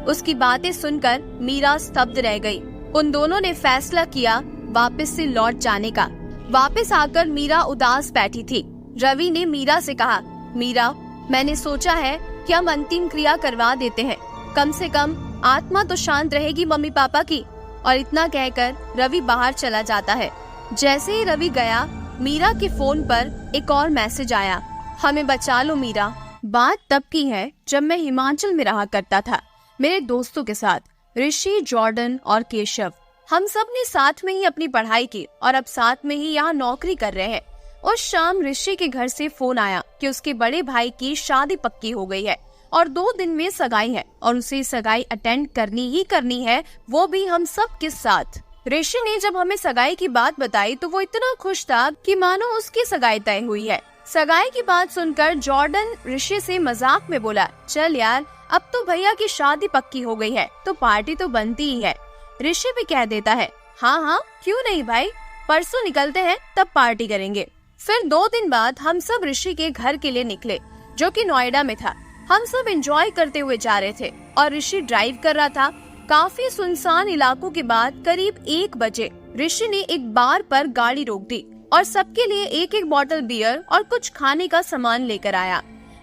उसकी बातें सुनकर मीरा स्तब्ध रह गई। उन दोनों ने फैसला किया वापस से लौट जाने का। वापस आकर मीरा उदास बैठी थी। रवि ने मीरा से कहा, मीरा, मैंने सोचा है कि हम अंतिम क्रिया करवा देते हैं, कम से कम आत्मा तो शांत रहेगी मम्मी पापा की। और इतना कहकर रवि बाहर चला जाता है। जैसे ही रवि गया, मीरा के फोन पर एक और मैसेज आया, हमें बचा लो मीरा। बात तब की है जब मैं हिमाचल में रहा करता था मेरे दोस्तों के साथ, ऋषि, जॉर्डन और केशव। हम सब ने साथ में ही अपनी पढ़ाई की और अब साथ में ही यहाँ नौकरी कर रहे हैं। उस शाम ऋषि के घर से फोन आया कि उसके बड़े भाई की शादी पक्की हो गई है और 2 दिन में सगाई है और उसे सगाई अटेंड करनी ही करनी है, वो भी हम सब के साथ। ऋषि ने जब हमें सगाई की बात बताई तो वो इतना खुश था कि मानो उसकी सगाई तय हुई है। सगाई की बात सुनकर जॉर्डन ऋषि से मजाक में बोला, चल यार, अब तो भैया की शादी पक्की हो गई है तो पार्टी तो बनती ही है। ऋषि भी कह देता है, हाँ हाँ क्यों नहीं भाई, परसों निकलते हैं तब पार्टी करेंगे। फिर 2 दिन बाद हम सब ऋषि के घर के लिए निकले, जो कि नोएडा में था। हम सब एंजॉय करते हुए जा रहे थे और ऋषि ड्राइव कर रहा था। काफी सुनसान इलाकों के बाद करीब 1 बजे ऋषि ने एक बार पर गाड़ी रोक दी और सबके लिए 1-1 बॉटल बियर और कुछ खाने का सामान लेकर आया।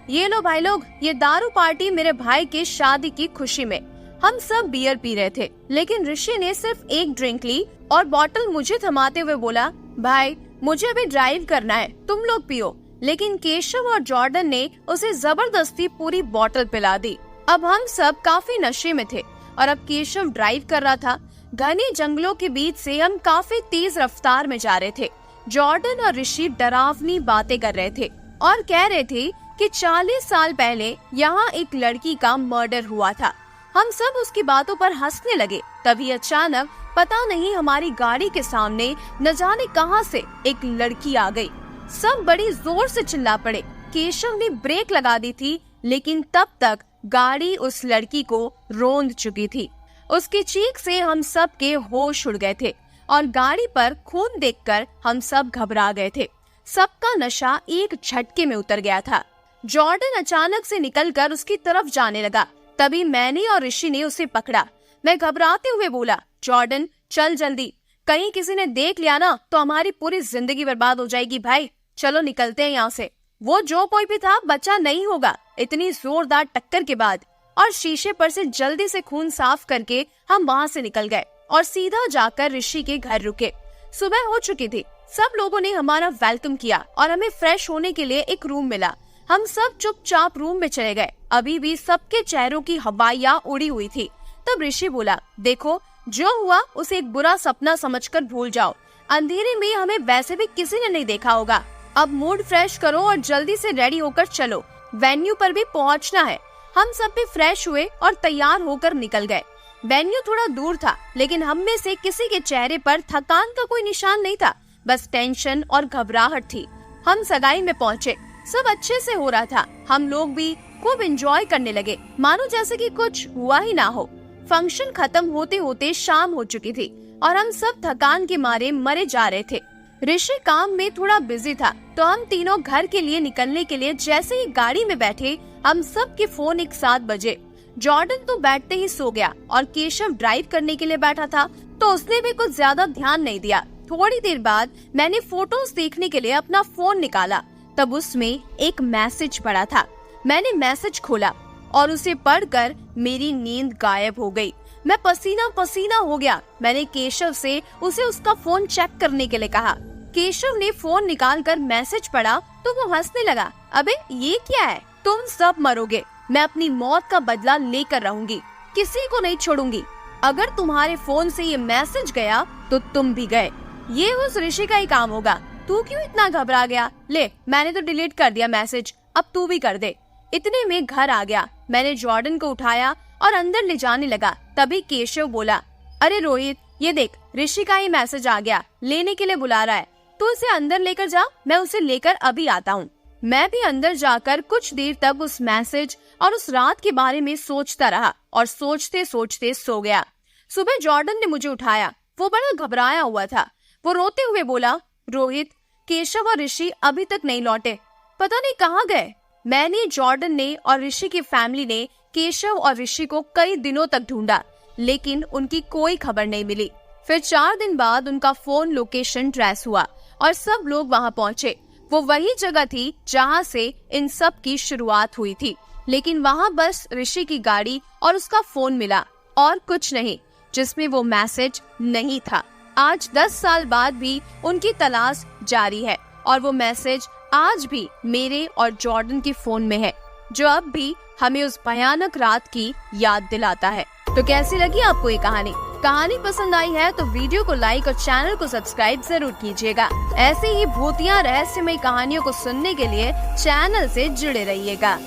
ये लो भाई लोग, ये दारू पार्टी मेरे भाई के शादी की खुशी में। हम सब बियर पी रहे थे, लेकिन ऋषि ने सिर्फ 1 ड्रिंक ली और बॉटल मुझे थमाते हुए बोला, भाई मुझे भी ड्राइव करना है, तुम लोग पियो। लेकिन केशव और जॉर्डन ने उसे जबरदस्ती पूरी बॉटल पिला दी। अब हम सब काफी नशे में थे और अब केशव ड्राइव कर रहा था। घने जंगलों के बीच से हम काफी तेज रफ्तार में जा रहे थे। जॉर्डन और ऋषि डरावनी बातें कर रहे थे और कह रहे थे कि 40 साल पहले यहाँ एक लड़की का मर्डर हुआ था। हम सब उसकी बातों पर हंसने लगे। तभी अचानक पता नहीं हमारी गाड़ी के सामने न जाने कहां से एक लड़की आ गई। सब बड़ी जोर से चिल्ला पड़े। केशव ने ब्रेक लगा दी थी, लेकिन तब तक गाड़ी उस लड़की को रौंद चुकी थी। उसकी चीख से हम सब के होश उड़ गए थे और गाड़ी पर खून देखकर हम सब घबरा गए थे। सबका नशा एक झटके में उतर गया था। जॉर्डन अचानक से निकलकर उसकी तरफ जाने लगा। तभी मैंने और ऋषि ने उसे पकड़ा। मैं घबराते हुए बोला, जॉर्डन चल जल्दी, कहीं किसी ने देख लिया ना तो हमारी पूरी जिंदगी बर्बाद हो जाएगी भाई, चलो निकलते हैं यहाँ से। वो जो कोई भी था बचा नहीं होगा। इतनी जोरदार टक्कर के बाद और शीशे पर से जल्दी से खून साफ करके हम वहाँ से निकल गए और सीधा जाकर ऋषि के घर रुके। सुबह हो चुकी थी। सब लोगों ने हमारा वेलकम किया और हमें फ्रेश होने के लिए एक रूम मिला। हम सब चुपचाप रूम में चले गए। अभी भी सबके चेहरों की हवाइयाँ उड़ी हुई थी। तब ऋषि बोला, देखो जो हुआ उसे एक बुरा सपना समझकर भूल जाओ। अंधेरे में हमें वैसे भी किसी ने नहीं देखा होगा। अब मूड फ्रेश करो और जल्दी से रेडी होकर चलो, वेन्यू पर भी पहुंचना है। हम सब भी फ्रेश हुए और तैयार होकर निकल गए। वेन्यू थोड़ा दूर था, लेकिन हम में से किसी के चेहरे पर थकान का कोई निशान नहीं था, बस टेंशन और घबराहट थी। हम सगाई में पहुंचे। सब अच्छे से हो रहा था। हम लोग भी खूब एंजॉय करने लगे, मानो जैसे कि कुछ हुआ ही ना हो। फंक्शन खत्म होते होते शाम हो चुकी थी और हम सब थकान के मारे मरे जा रहे थे। ऋषि काम में थोड़ा बिजी था, तो हम तीनों घर के लिए निकलने के लिए जैसे ही गाड़ी में बैठे, हम सब के फोन एक साथ बजे। जॉर्डन तो बैठते ही सो गया और केशव ड्राइव करने के लिए बैठा था, तो उसने भी कुछ ज्यादा ध्यान नहीं दिया। थोड़ी देर बाद मैंने फोटोज देखने के लिए अपना फोन निकाला, तब उसमें एक मैसेज पड़ा था। मैंने मैसेज खोला और उसे पढ़कर मेरी नींद गायब हो गई। मैं पसीना पसीना हो गया। मैंने केशव से उसे उसका फोन चेक करने के लिए कहा। केशव ने फोन निकालकर मैसेज पढ़ा तो वो हंसने लगा। अबे ये क्या है? तुम सब मरोगे। मैं अपनी मौत का बदला लेकर रहूंगी, किसी को नहीं छोड़ूंगी। अगर तुम्हारे फोन से ये मैसेज गया तो तुम भी गए। ये उस ऋषि का ही काम होगा। तू क्यों इतना घबरा गया? ले, मैंने तो डिलीट कर दिया मैसेज, अब तू भी कर दे। इतने में घर आ गया। मैंने जॉर्डन को उठाया और अंदर ले जाने लगा। तभी केशव बोला, अरे रोहित, ये देख ऋषि का ही मैसेज आ गया, लेने के लिए बुला रहा है। तू इसे अंदर लेकर जा, मैं उसे लेकर अभी आता हूँ। मैं भी अंदर जाकर कुछ देर तक उस मैसेज और उस रात के बारे में सोचता रहा और सोचते सोचते सो गया। सुबह जॉर्डन ने मुझे उठाया। वो बड़ा घबराया हुआ था। वो रोते हुए बोला, रोहित, केशव और ऋषि अभी तक नहीं लौटे, पता नहीं कहाँ गए। मैंने, जॉर्डन ने और ऋषि की फैमिली ने केशव और ऋषि को कई दिनों तक ढूंढा, लेकिन उनकी कोई खबर नहीं मिली। फिर 4 दिन बाद उनका फोन लोकेशन ट्रेस हुआ और सब लोग वहां पहुंचे। वो वही जगह थी जहां से इन सब की शुरुआत हुई थी, लेकिन वहां बस ऋषि की गाड़ी और उसका फोन मिला और कुछ नहीं, जिसमें वो मैसेज नहीं था। आज 10 साल बाद भी उनकी तलाश जारी है और वो मैसेज आज भी मेरे और जॉर्डन के फोन में है, जो अब भी हमें उस भयानक रात की याद दिलाता है। तो कैसी लगी आपको ये कहानी? कहानी पसंद आई है तो वीडियो को लाइक और चैनल को सब्सक्राइब जरूर कीजिएगा। ऐसे ही भूतिया रहस्यमय कहानियों को सुनने के लिए चैनल से जुड़े रहिएगा।